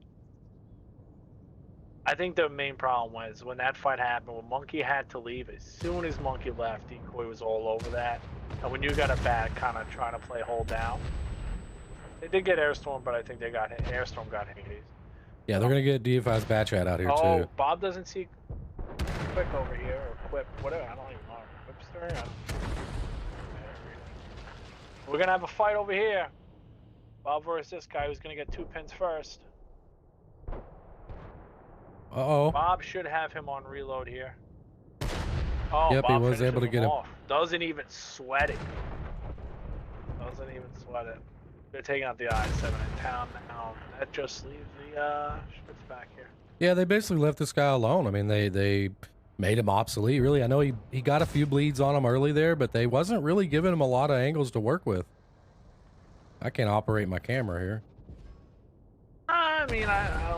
I think the main problem was when that fight happened, when Monkey had to leave, as soon as Monkey left, DECOY was all over that. And when you got a bat kind of trying to play hold down, they did get Airstorm, but I think Airstorm got Hades. Yeah, they're gonna get DEIFY's bat chat out here Oh, too. Bob doesn't see Quick over here, or Quip, whatever, I don't even know. Quipster? I don't know. We're gonna have a fight over here. Bob versus this guy who's gonna get 2 pins first. Uh-oh. Bob should have him on reload here. Oh, Yep, Bob he was able to get him. off. Doesn't even sweat it. Doesn't even sweat it. They're taking out the I-7 in town now. That just leaves the Schmitz back here. Yeah, they basically left this guy alone. I mean, they made him obsolete, really. I know he got a few bleeds on him early there, but they wasn't really giving him a lot of angles to work with. I can't operate my camera here. I mean,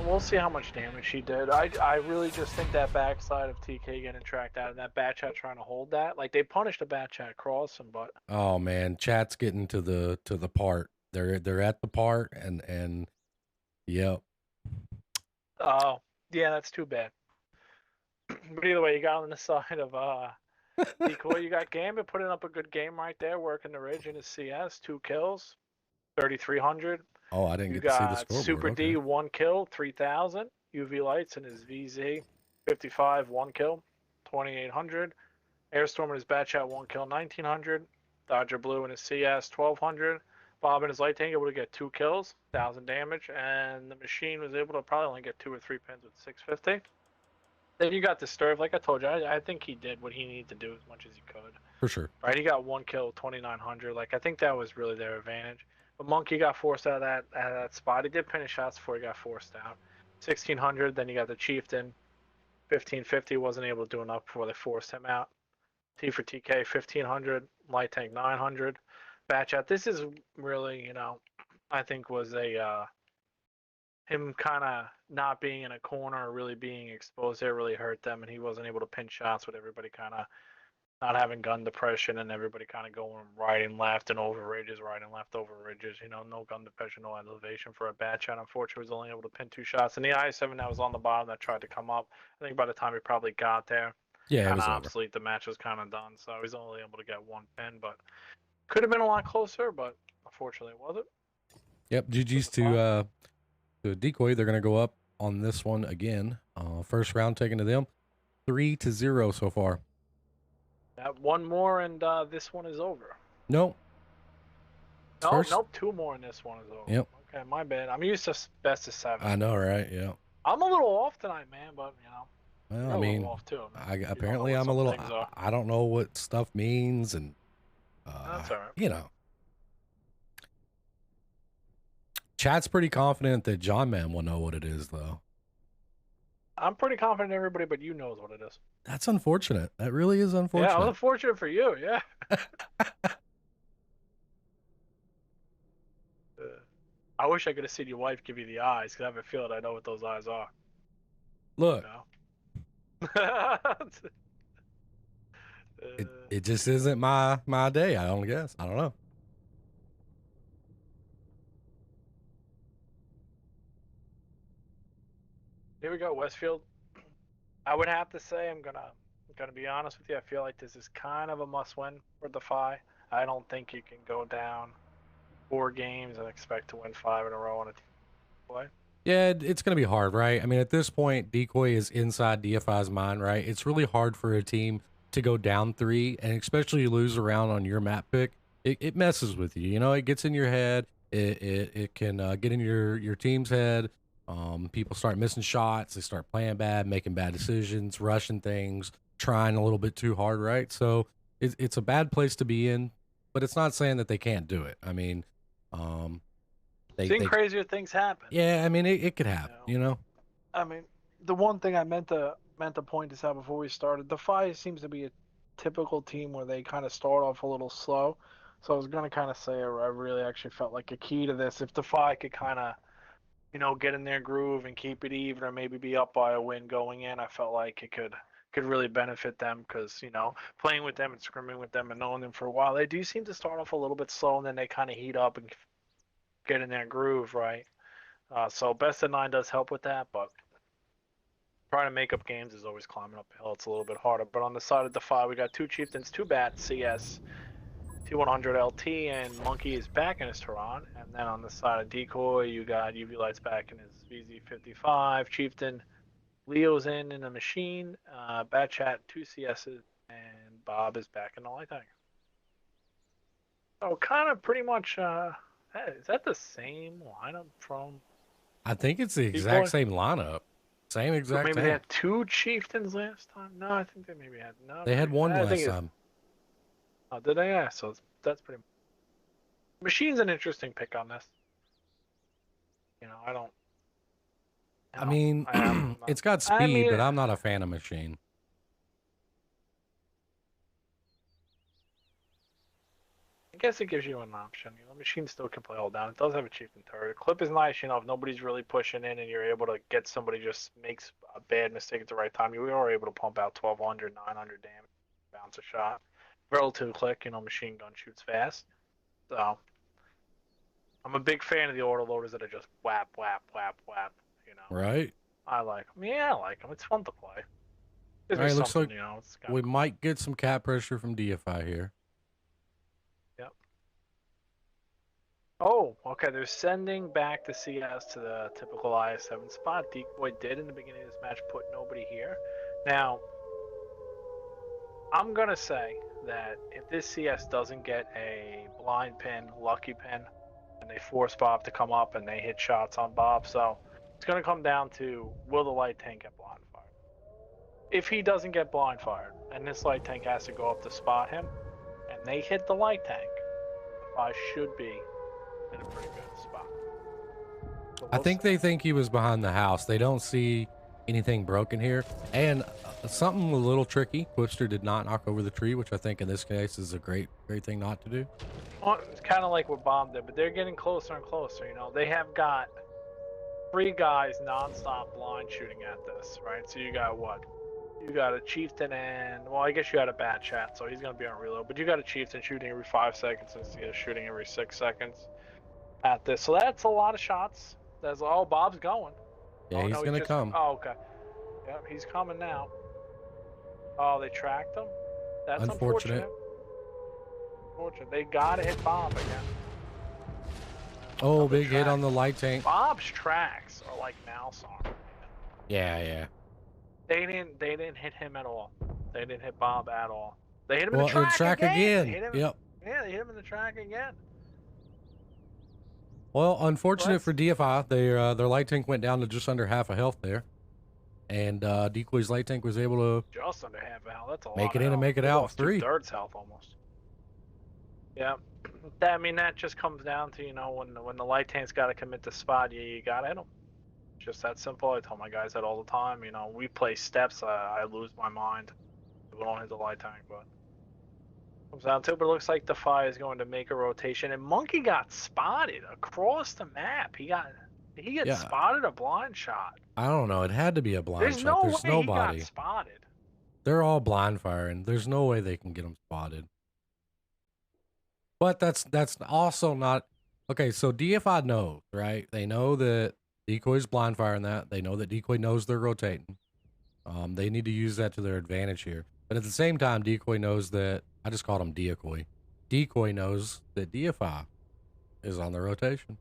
we'll see how much damage he did. I really just think that backside of TK getting tracked out and that bat chat trying to hold that. Like, they punished the bat chat crossing, but... Oh, man, chat's getting to the part. They're at the part, and yep. Oh, yeah, that's too bad. But either way, you got on the side of DECOY. You got Gambit putting up a good game right there, working the ridge in his CS, 2 kills, 3,300. Oh, I didn't get to see the scoreboard. Super okay. D, 1 kill, 3,000. UV Lights in his VZ, 55, 1 kill, 2,800. Airstorm in his bat chat, 1 kill, 1,900. Dodger Blue in his CS, 1,200. Bob in his light tank able to get 2 kills, 1,000 damage, and the machine was able to probably only get 2 or 3 pins with 650. Then you got Disturbed, like I told you, I think he did what he needed to do as much as he could. For sure. Right, he got 1 kill, 2,900. Like, I think that was really their advantage. But Monkey got forced out of that spot. He did finish shots before he got forced out. 1,600. Then you got the Chieftain. 1,550 wasn't able to do enough before they forced him out. T for TK 1,500. Light tank 900. Batch out. This is really, I think was him kind of not being in a corner or really being exposed there really hurt them, and he wasn't able to pin shots with everybody kind of not having gun depression and everybody kind of going right and left and over ridges, right and left over ridges. No gun depression, no elevation for a bad shot. Unfortunately, was only able to pin 2 shots. And the I-7 that was on the bottom that tried to come up, I think by the time he probably got there, yeah, it was obsolete. The match was kind of done, so he was only able to get 1 pin, but could have been a lot closer, but unfortunately it wasn't. Yep, GG's to DECOY. They're going to go up on this one again. First round taken to them. 3-0 so far. That 1 more and this one is over. Nope. Nope, 2 more and this one is over. Yep. Okay, my bad. I'm used to best of 7. I know, right? Yeah. I'm a little off tonight, man, but Well, I mean, off too, apparently I'm a little. I don't know what stuff means, and that's all right. Chat's pretty confident that John Man will know what it is, though. I'm pretty confident everybody but you knows what it is. That's unfortunate. That really is unfortunate. Yeah, unfortunate for you, yeah. I wish I could have seen your wife give you the eyes, because I have a feeling I know what those eyes are. Look. It just isn't my day, I don't guess. I don't know. Here we go, Westfield. I would have to say, I'm gonna be honest with you. I feel like this is kind of a must-win for DeFi. I don't think you can go down 4 games and expect to win 5 in a row on a team play. Yeah, it's going to be hard, right? I mean, at this point, DECOY is inside DFI's mind, right? It's really hard for a team to go down 3, and especially you lose around on your map pick. It messes with you, it gets in your head. It can get in your team's head. People start missing shots. They start playing bad, making bad decisions, rushing things, trying a little bit too hard, right? So it's a bad place to be in, but it's not saying that they can't do it. I mean, crazier things happen. Yeah, I mean, it could happen, I mean, the one thing I meant to point this out before we started, DeFi seems to be a typical team where they kind of start off a little slow. So I was gonna kind of say I really actually felt like a key to this. If DeFi could kind of, get in their groove and keep it even, or maybe be up by a win going in, I felt like it could really benefit them because playing with them and scrimming with them and knowing them for a while, they do seem to start off a little bit slow and then they kind of heat up and get in their groove, right? So best of 9 does help with that, but trying to make up games is always climbing uphill. It's a little bit harder. But on the side of DeFi, we got 2 Chieftains, 2 Bats, CS, T100 LT, and Monkey is back in his Tehran. And then on the side of DECOY, you got UV Lights back in his VZ55. Chieftain, Leo's in a machine. Bat Chat, 2 CSs, and Bob is back in the light tank. So kind of pretty much, is that the same lineup from? I think it's the exact same lineup. Same exact maybe thing. they had 2 Chieftains last time? No, I think they maybe had, no. They had one last time. Oh, did they? Yeah, so that's pretty. Machine's an interesting pick on this. I don't. I mean, it's got speed, but I'm not a fan of Machine. I guess it gives you an option. Machine still can play all down. It does have a Chieftain turret. Clip is nice, if nobody's really pushing in and you're able to get somebody just makes a bad mistake at the right time. You are able to pump out 1,200, 900 damage, bounce a shot. Relative click, Machine gun shoots fast. So, I'm a big fan of the autoloaders that are just whap, whap, whap, whap, Right? I like them. Yeah, I like them. It's fun to play. All right, looks like it's we might get some cap pressure from DEIFY here. Yep. Oh, okay. They're sending back the CS to the typical IS7 spot. DECOY did in the beginning of this match put nobody here. Now, I'm going to say that if this CS doesn't get a blind pin, lucky pin, and they force Bob to come up and they hit shots on Bob, so it's going to come down to, will the light tank get blind fired? If he doesn't get blind fired, and this light tank has to go up to spot him, and they hit the light tank, I should be in a pretty good spot. So I think they think he was behind the house. They don't see anything broken here. And something a little tricky. Quipster did not knock over the tree, which I think in this case is a great thing not to do. Well, it's kind of like what Bomb did, but they're getting closer and closer. They have got 3 guys nonstop blind shooting at this, right? So you got what? You got a Chieftain and, well, I guess you had a Bat Chat, so he's going to be on reload. But you got a Chieftain shooting every 5 seconds and CS shooting every 6 seconds at this. So that's a lot of shots. That's all Bob's going. Yeah, he's going to come. Oh, okay. Yep, he's coming now. Oh, they tracked him? That's unfortunate. They got to hit Bob again. Oh, big hit on the light tank. Bob's tracks are like mouse arm. Yeah. They didn't hit him at all. They didn't hit Bob at all. They hit him in the track again. Yep. Yeah, they hit him in the track again. Well, unfortunate for DEIFY, their light tank went down to just under half a health there, and DECOY's light tank was able to just under half a health. That's a lot. Make it in and make it out 3. 2/3 health almost. Yeah, that just comes down to when the light tank's got to commit to spot, you got to hit them. Just that simple. I tell my guys that all the time. We play steps. I lose my mind. We don't hit the light tank, but comes down to it. But it looks like DeFi is going to make a rotation, and Monkey got spotted across the map. He got spotted a blind shot. I don't know. It had to be a blind shot. There's nobody. He got spotted. They're all blind firing. There's no way they can get him spotted. But that's also not okay. So DEIFY knows, right? They know that DECOY's blind firing that. They know that DECOY knows they're rotating. They need to use that to their advantage here. But at the same time, DECOY knows that, I just called him DECOY. DECOY knows that DEIFY is on the rotation.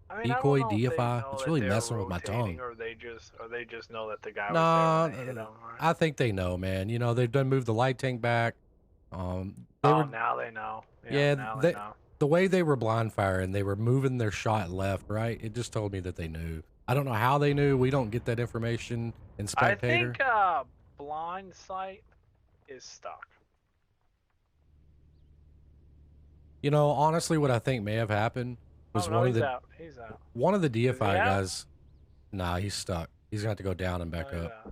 DECOY, DEIFY, it's really messing with my tongue. Or they just know that the guy was there. Right? I think they know, man. They've done moved the light tank back. Now they know. Now they know. The way they were blind firing, they were moving their shot left, right? It just told me that they knew. I don't know how they knew. We don't get that information in Spectator. I think blind sight is stuck. Honestly, what I think may have happened was he's out. One of the DEIFY guys. Nah, he's stuck. He's going to have to go down and back up. Yeah.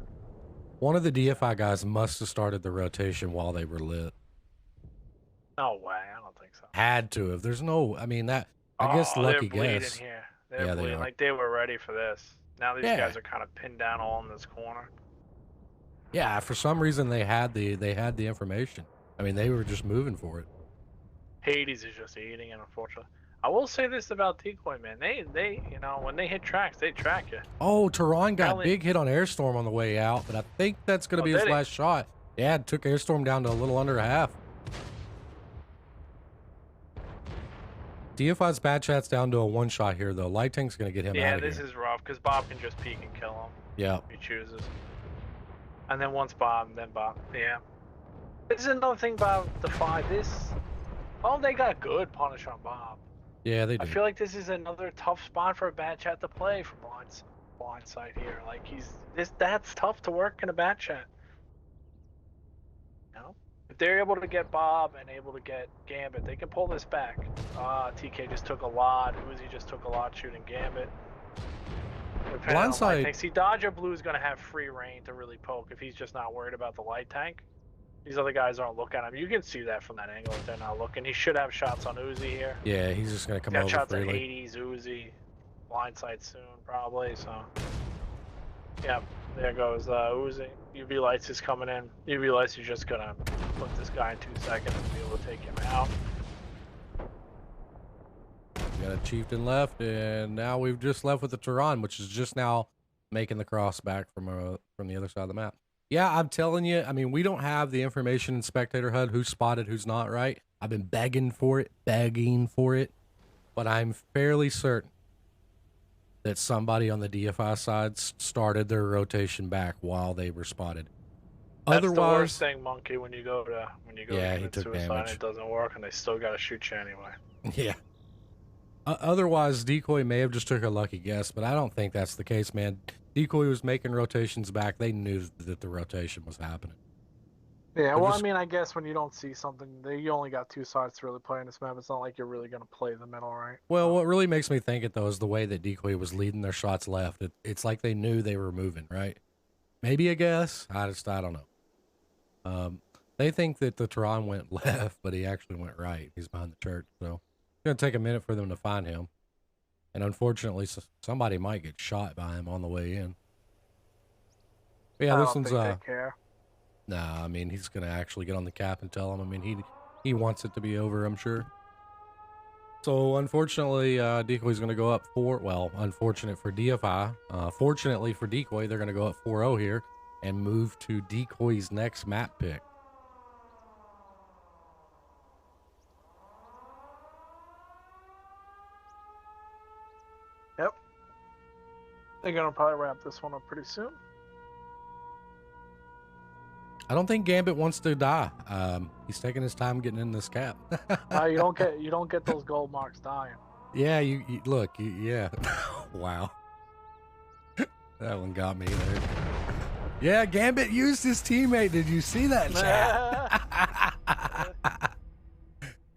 One of the DEIFY guys must have started the rotation while they were lit. No way. I Had to have. There's no. I mean that. I guess lucky they're bleeding guess. here. They're Yeah, they bleeding. are. Like they were ready for this. Now these Yeah. guys are kind of pinned down all in this corner. Yeah, for some reason they had the information. I mean, they were just moving for it. Hades is just eating it, unfortunately. I will say this about Decoy, man. They you know, when they hit tracks, they track you. Oh, Tehran got Apparently- big hit on Airstorm on the way out, but I think that's going to be his did he? last shot. Yeah, it took Airstorm down to a little under a half. DFI's bad chat's down to a one shot here, though. Light Tank's going to get him out Yeah, of here. this is rough because Bob can just peek and kill him Yeah. if he chooses. And then once Bob, then Bob. Yeah. This is another thing about DeFi. They got good punish on Bob. Yeah, they do. I feel like this is another tough spot for a bad chat to play from blindside here. Like that's tough to work in a bad chat. You know? If they're able to get Bob and able to get Gambit, they can pull this back. TK just took a lot. Uzi just took a lot shooting Gambit. Blindside. See, Dodger Blue is going to have free reign to really poke if he's just not worried about the light tank. These other guys aren't looking at him. You can see that from that angle if they're not looking. He should have shots on Uzi here. Yeah, he's just going to come Got over shots at freely. Hades, Uzi, blindside soon probably. So, yeah, there goes Uzi. UV lights is coming in. UV lights is just gonna put this guy in 2 seconds and be able to take him out. We got a Chieftain left, and now we've just left with the Tehran, which is just now making the cross back from the other side of the map. Yeah, I'm telling you, I mean, we don't have the information in Spectator HUD who's spotted, who's not, right? I've been begging for it, but I'm fairly certain that somebody on the DFI side started their rotation back while they were spotted. That's Otherwise, the worst thing, Monkey, when you go to Yeah, he commit took suicide damage. and it doesn't work and they still gotta shoot you anyway. yeah. Otherwise, Decoy may have just took a lucky guess, but I don't think that's the case, man. Decoy was making rotations back. They knew that the rotation was happening. Yeah, They're well, just- I mean, I guess when you don't see something, you only got two sides to really play in this map. It's not like you're really gonna play the middle, right? Well, what really makes me think it, though, is the way that Decoy was leading their shots left. It's like they knew they were moving, right? Maybe a guess. I don't know. They think that the Tehran went left, but he actually went right. He's behind the church, so it's going to take a minute for them to find him. And unfortunately, somebody might get shot by him on the way in. But yeah, I this don't one's, think they care. nah, I mean, he's going to actually get on the cap and tell him. I mean, he wants it to be over, I'm sure. So, unfortunately, Decoy's going to go up unfortunate for DFI. Fortunately for Decoy, they're going to go up 4-0 here and move to Decoy's next map pick. Yep. They're gonna probably wrap this one up pretty soon. I don't think Gambit wants to die. He's taking his time getting in this cap. You don't get those gold marks dying. Yeah, you look, yeah. Wow. That one got me there. Yeah, Gambit used his teammate. Did you see that, chat?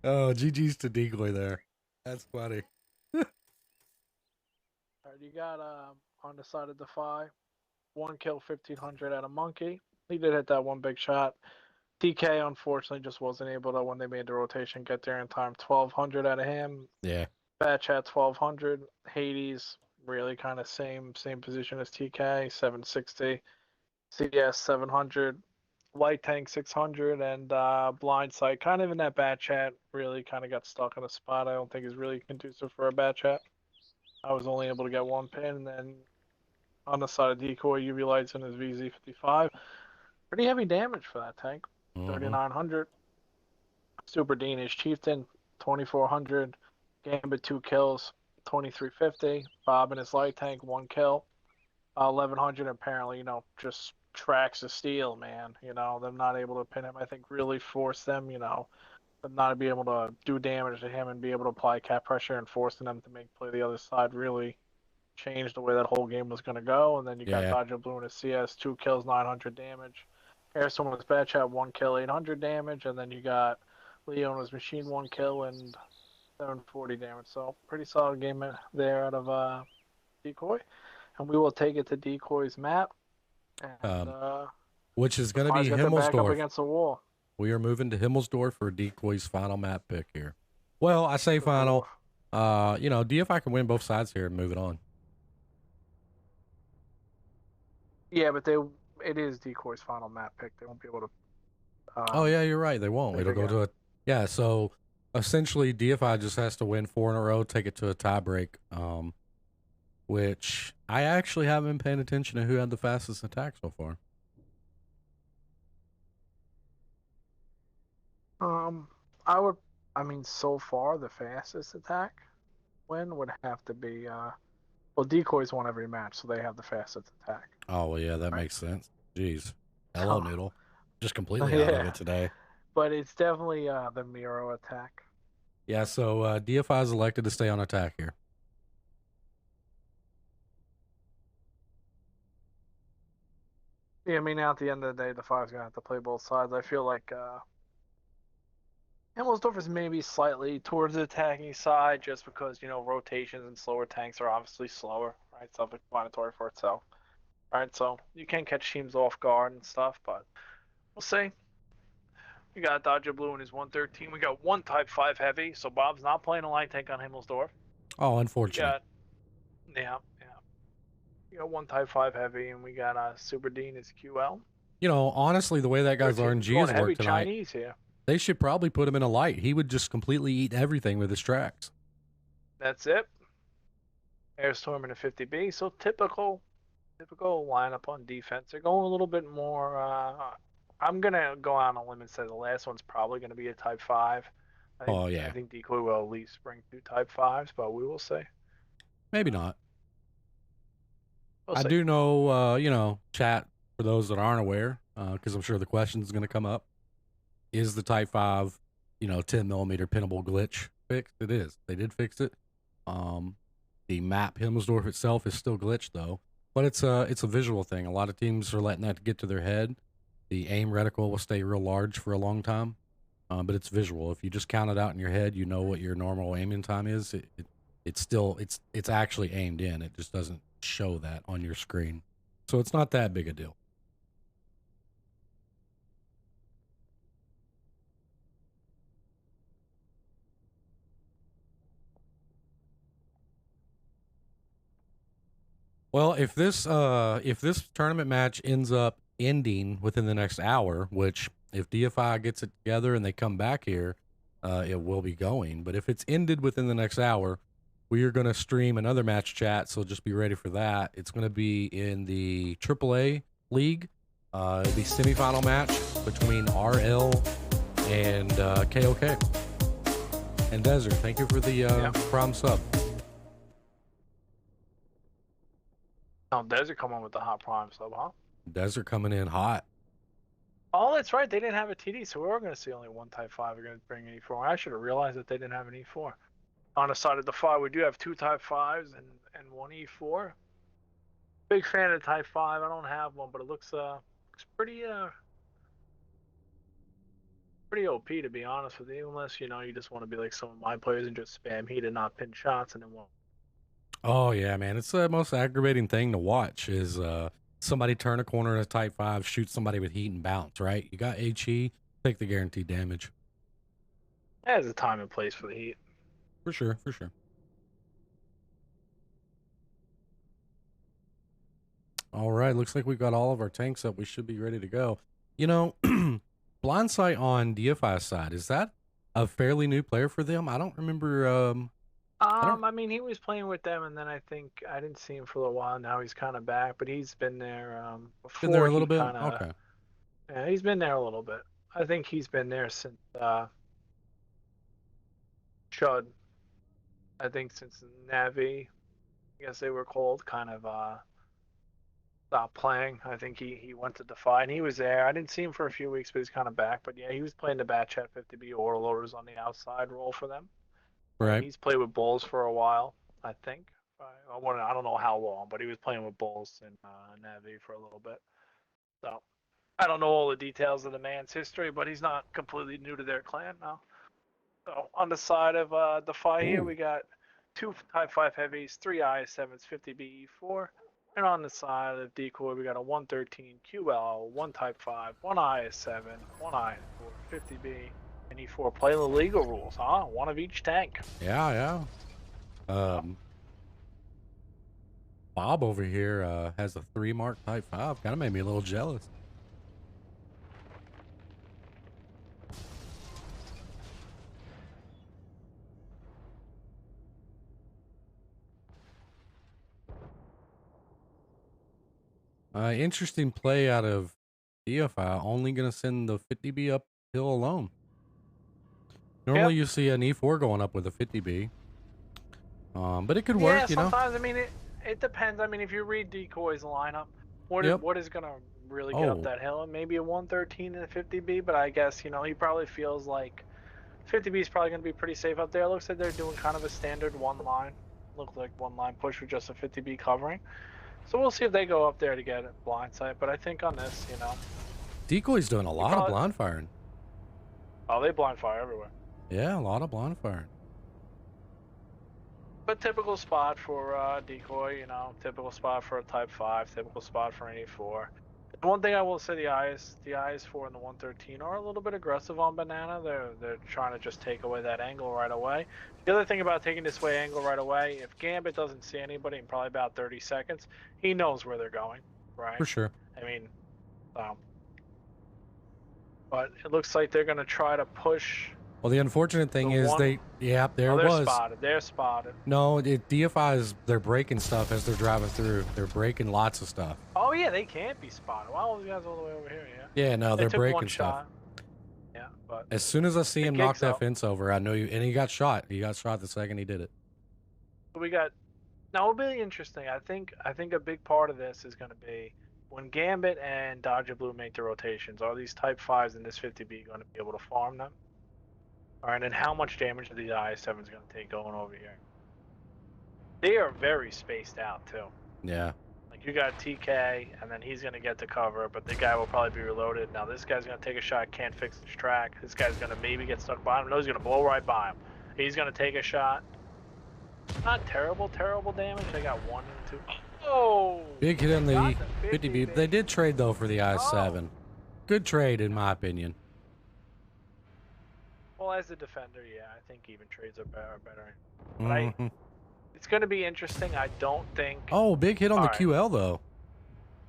Oh, GG's to Decoy there. That's funny. Alright, you got on the side of DeFi, 1 kill, 1500 at a monkey. He did hit that one big shot. DK unfortunately just wasn't able to, when they made the rotation, get there in time. 1200 out of him. Yeah. Bad chat 1200. Hades really kind of same position as TK, 760. CS 700. Light tank 600 and blindside kind of in that bad chat. Really kind of got stuck in a spot. I don't think is really conducive for a bad chat. I was only able to get one pin, and then on the side of Decoy, UV lights in his VZ55. Pretty heavy damage for that tank. 3,900. Super Dean is Chieftain, 2,400. Gambit 2 kills, 2,350. Bob and his light tank 1 kill, 1,100. Apparently, just tracks of steel, man. Them not able to pin him, I think, really forced them. Them not be able to do damage to him and be able to apply cap pressure and forcing them to make play the other side really changed the way that whole game was going to go. And then you got Dodger Blue and his CS, 2 kills, 900 damage. Harrison with his bad chat, 1 kill, 800 damage. And then you got Leo and his machine, 1 kill and 740 damage. So pretty solid game there out of Decoy. And we will take it to Decoy's map. And, which is going to be back up Himmelsdorf. against the wall. We are moving to Himmelsdorf for Decoy's final map pick here. Well, I say final. Ooh. You know, DFI can win both sides here and move it on. Yeah, but it is Decoy's final map pick. They won't be able to. Oh yeah, you're right. They won't. Pick It'll go again. to a yeah. So essentially, DFI just has to win 4 in a row, take it to a tie break. Which I actually haven't been paying attention to who had the fastest attack so far. Um, I mean, so far the fastest attack win would have to be well, Decoy's won every match, so they have the fastest attack. Oh well, yeah, that Right. makes sense. Jeez, hello, Noodle. Just completely out of Yeah, it today. but it's definitely the Miro attack. Yeah, so DFI is elected to stay on attack here. Yeah, I mean, at the end of the day, the five's gonna have to play both sides. I feel like Himmelsdorf is maybe slightly towards the attacking side, just because rotations and slower tanks are obviously slower, right? Self-explanatory for itself, right? So you can catch teams off guard and stuff, but we'll see. We got Dodger Blue in his 113. We got one Type 5 Heavy, so Bob's not playing a light tank on Himmelsdorf. Oh, We unfortunate. got, yeah. We got one Type 5 Heavy, and we got Super Dean as QL. You know, honestly, the way that guy's 13. RNG Going has heavy worked tonight, Chinese here. they should probably put him in a light. He would just completely eat everything with his tracks. That's it. Airstorm in a 50B, so typical lineup on defense. They're going a little bit more. I'm gonna go out on a limb and say the last one's probably gonna be a Type 5. Oh I yeah, think Decoy will at least bring 2 Type 5s, but we will see. maybe not. We'll I see. do know, you know, chat for those that aren't aware, because I'm sure the question is going to come up. Is the Type 5, 10 millimeter pinnable glitch fixed? It is. They did fix it. The map Himmelsdorf itself is still glitched though, but it's a visual thing. A lot of teams are letting that get to their head. The aim reticle will stay real large for a long time, but it's visual. If you just count it out in your head, you know what your normal aiming time is. It's actually aimed in. It just doesn't show that on your screen, so it's not that big a deal. Well, if this tournament match ends up ending within the next hour, which if DFI gets it together and they come back here, it will be going. But if it's ended within the next hour, we are going to stream another match chat, so just be ready for that. It's going to be in the AAA league. It'll be semifinal match between RL and KOK. And Desert, thank you for the prom sub. Now, Desert coming with the hot prime sub, huh? Desert coming in hot. Oh, that's right. They didn't have a TD, so we were going to see only one Type 5. We're going to bring an E4. I should have realized that they didn't have an E4. On the side of the 5, we do have 2 Type 5s and one E4. Big fan of Type 5. I don't have one, but it looks pretty OP, to be honest with you, unless you just want to be like some of my players and just spam heat and not pin shots and then won't. Oh yeah, man. It's the most aggravating thing to watch is somebody turn a corner in a Type 5, shoot somebody with heat and bounce, right? You got HE, take the guaranteed damage. There's a time and place for the heat. For sure, for sure. All right, looks like we've got all of our tanks up. We should be ready to go. Blind Sight on DFI's side, is that a fairly new player for them? I don't remember. I mean, he was playing with them, and then I think I didn't see him for a little while. Now he's kind of back, but he's been there before. Been there a little bit? Kinda, Okay. Yeah, he's been there a little bit. I think he's been there since Chud. I think since Navi, I guess they were called, kind of stopped playing. I think he went to DeFi, and he was there. I didn't see him for a few weeks, but he's kind of back. But yeah, he was playing the Batch at 50B autoloaders on the outside role for them. Right. He's played with Bulls for a while, I think. I don't know how long, but he was playing with Bulls in Navi for a little bit. So I don't know all the details of the man's history, but he's not completely new to their clan now. So on the side of DeFi here, we got 2 Type 5 heavies, 3 IS7s, 50B E4. And on the side of Decoy, we got a 113 QL, 1 Type 5, 1 IS7, 1 IS4, 50B, And E4 play the legal rules, huh? One of each tank. Yeah. Bob over here has a 3 mark Type 5. Kind of made me a little jealous. Interesting play out of DEFY. Only going to send the 50B uphill alone. Normally you see an E4 going up with a 50B. But it could work, you know? Yeah, sometimes, I mean, it depends. I mean, if you read DECOY's lineup, what is going to really get up that hill? Maybe a 113 and a 50B, but I guess, you know, he probably feels like 50B is probably going to be pretty safe up there. It looks like they're doing kind of a standard one line. Looks like one line push with just a 50B covering. So we'll see if they go up there to get it blindside. But I think on this, you know, DECOY's doing a lot of blind firing. Oh, they blind fire everywhere. Yeah, a lot of blind firing. But typical spot for DECOY, you know, typical spot for a Type 5, typical spot for an E4. And one thing I will say, the IS-4 and the 113 are a little bit aggressive on Banana. They're trying to just take away that angle right away. The other thing about taking this way angle right away, if Gambit doesn't see anybody in probably about 30 seconds, he knows where they're going, right? For sure. I mean, but it looks like they're going to try to push. Well, the unfortunate thing is they're spotted. They're spotted. No, DEFY they're breaking stuff as they're driving through. They're breaking lots of stuff. Oh yeah, they can't be spotted. Why are these guys all the way over here? Yeah. Yeah, no, they're breaking stuff. Yeah, but as soon as I see him knock that fence over, I know and he got shot. He got shot the second he did it. We got. Now it'll be interesting. I think a big part of this is going to be when Gambit and Dodger Blue make the rotations. Are these Type 5s in this 50B going to be able to farm them? All right, and how much damage are these IS-7s going to take going over here? They are very spaced out, too. Yeah. Like, you got TK, and then he's going to get the cover, but the guy will probably be reloaded. Now, this guy's going to take a shot, can't fix his track. This guy's going to maybe get stuck by him. No, he's going to blow right by him. He's going to take a shot. Not terrible damage. They got 1 and 2. Oh! Big hit on the 50B. They did trade, though, for the IS-7. Good trade, in my opinion. Well, as a defender, yeah, I think even trades are better. But it's going to be interesting. I don't think. Oh, big hit on the QL though.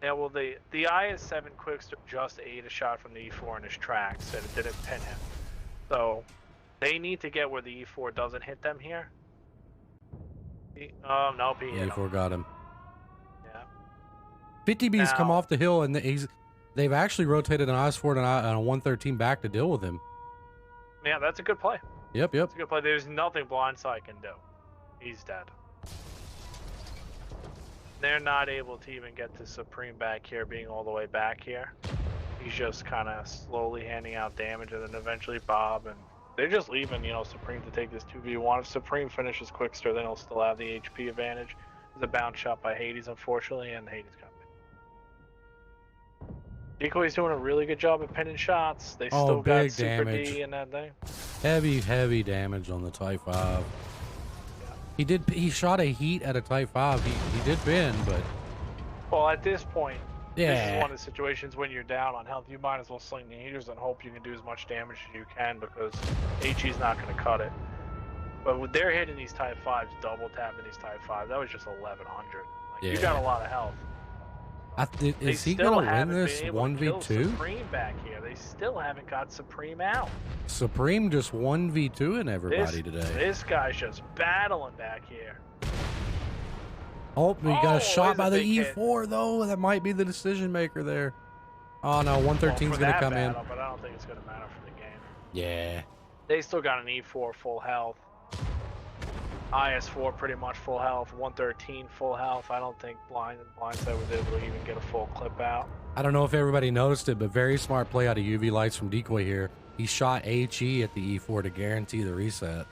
Yeah, well, the IS-7 Quickster just ate a shot from the E4 in his tracks, and it didn't pin him. So they need to get where the E4 doesn't hit them here. Oh no, he hit E4 got him. Yeah. 50B's come off the hill, and they've actually rotated an IS-4 and a 113 back to deal with him. Yeah, that's a good play. Yep. That's a good play. There's nothing Blindside can do. He's dead. They're not able to even get to Supreme back here, being all the way back here. He's just kind of slowly handing out damage, and then eventually Bob, and they're just leaving, you know, Supreme to take this 2v1. If Supreme finishes Quickster, then he'll still have the HP advantage. There's a bounce shot by Hades, unfortunately, and Hades got it. DECOY's doing a really good job at pinning shots. They still got Super damage. D in that thing. Heavy damage on the Type 5. Yeah. He shot a heat at a Type 5. He did pin, but... Well, at this point, yeah, this is one of the situations when you're down on health, you might as well sling the heaters and hope you can do as much damage as you can, because HE's not going to cut it. But when they're hitting these Type 5s, double tapping these Type 5s, that was just 1100. Like, you got a lot of health. Is he going to win this 1v2? Supreme back here. They still haven't got Supreme out. Supreme just 1v2 everybody today. This guy's just battling back here. Oh, he got a shot by the E4 though. That might be the decision maker there. Oh no, 113's going to come in. But I don't think it's going to matter for the game. Yeah. They still got an E4 full health. IS-4 pretty much full health, 113 full health. I don't think Blindside was able to even get a full clip out. I don't know if everybody noticed it, but very smart play out of UV lights from DECOY here. He shot HE at the E4 to guarantee the reset.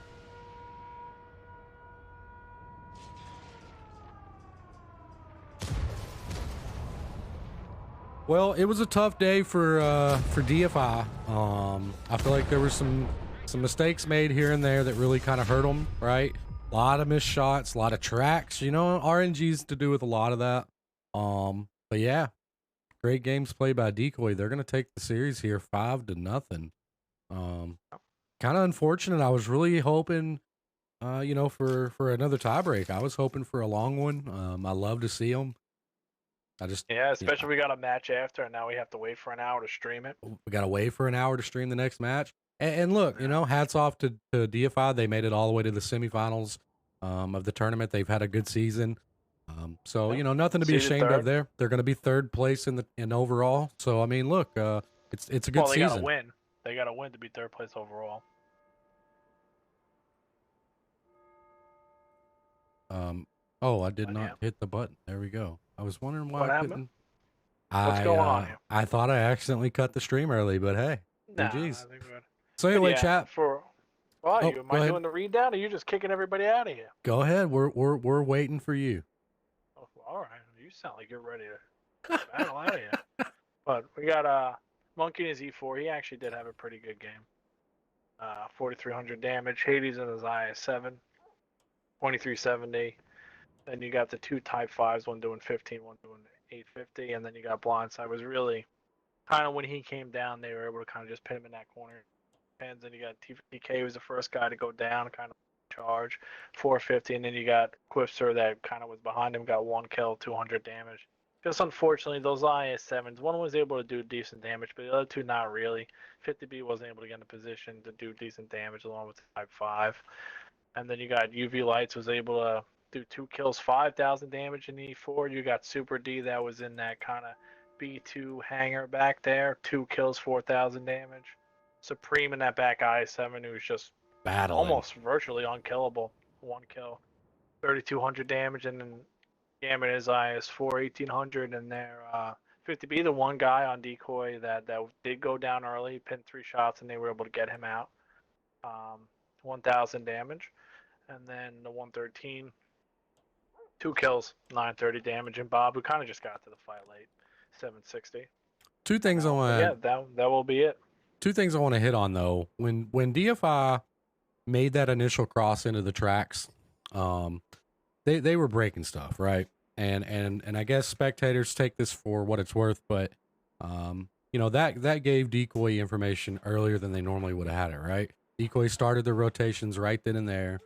Well, it was a tough day for DEFY. I feel like there were some mistakes made here and there that really kind of hurt them, right? A lot of missed shots, a lot of tracks, you know, RNG's to do with a lot of that. But yeah, great games played by DECOY. They're going to take the series here 5-0. kind of unfortunate. I was really hoping, you know, for another tiebreak. I was hoping for a long one. I love to see them. I just, Yeah, you know, especially we got a match after, and now we have to wait for an hour to stream it. we got to wait for an hour to stream the next match. And look, you Yeah. know, hats off to DEFY. They made it all the way to the semifinals of the tournament. They've had a good season. So Yep. you know, nothing to be Seeded ashamed of third. there. They're going to be third place in overall. So I mean, look, it's a good Well, they season. gotta win. They gotta win to be third place overall. Oh, I did But, not yeah. hit the button. There we go. I was wondering why What I happened? couldn't. What's going on here? I thought I accidentally cut the stream early, but hey, Nah, I GG's. think we're good. So But anyway, yeah, chat, Well, Oh, am go I ahead. doing the read down, or you just kicking everybody out of here? Go ahead. We're waiting for you. Oh, all right. You sound like you're ready to battle out of here. But we got Monkey in his E4. He actually did have a pretty good game. 4,300 damage. Hades in his IS7, 2370. Then you got the two Type 5s, one doing 15, one doing 850. And then you got Blindside. Was really kind of when he came down, they were able to kind of just pin him in that corner. And then you got TK was the first guy to go down, kind of charge, 450. And then you got Quipster that kind of was behind him, got 1 kill, 200 damage. Just unfortunately, those IS7s, one was able to do decent damage, but the other two not really. 50B wasn't able to get in a position to do decent damage along with the Type 5. And then you got UV Lights was able to do 2 kills, 5,000 damage in E4. You got Super D that was in that kind of B2 hangar back there, 2 kills, 4,000 damage. Supreme in that back IS7 who's just Battling. almost virtually unkillable, 1 kill, 3,200 damage, and then Gambit is IS4, 1,800, and they're 50B, the one guy on DECOY that did go down early, pinned 3 shots, and they were able to get him out. 1,000 damage. And then the 113, 2 kills, 930 damage, and Bob, who kind of just got to the fight late, 760. Two things I want. Yeah, that will be it. Two things I want to hit on though. When DEFY made that initial cross into the tracks, they were breaking stuff, right? And I guess spectators take this for what it's worth, but you know, that gave DECOY information earlier than they normally would have had it, right? DECOY started their rotations right then and there.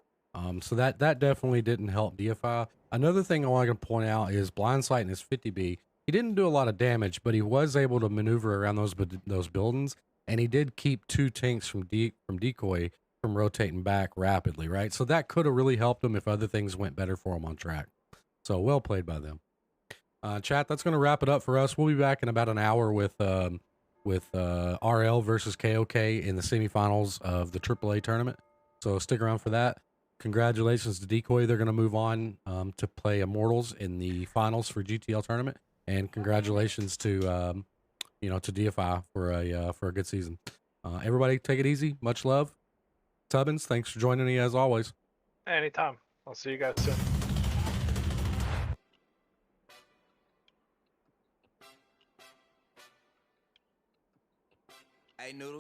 So that definitely didn't help DEFY. Another thing I want to point out is Blindsight in his 50B. He didn't do a lot of damage, but he was able to maneuver around those buildings, and he did keep 2 tanks from DECOY from rotating back rapidly, right? So that could have really helped him if other things went better for him on track. So well played by them. Chat, that's going to wrap it up for us. We'll be back in about an hour with RL versus KOK in the semifinals of the AAA tournament. So stick around for that. Congratulations to DECOY. They're going to move on to play Immortals in the finals for GTL tournament. And congratulations to you know, to DEFY for a good season. Everybody take it easy. Much love. Tubbins, thanks for joining me as always. Anytime. I'll see you guys soon. Hey, Noodle.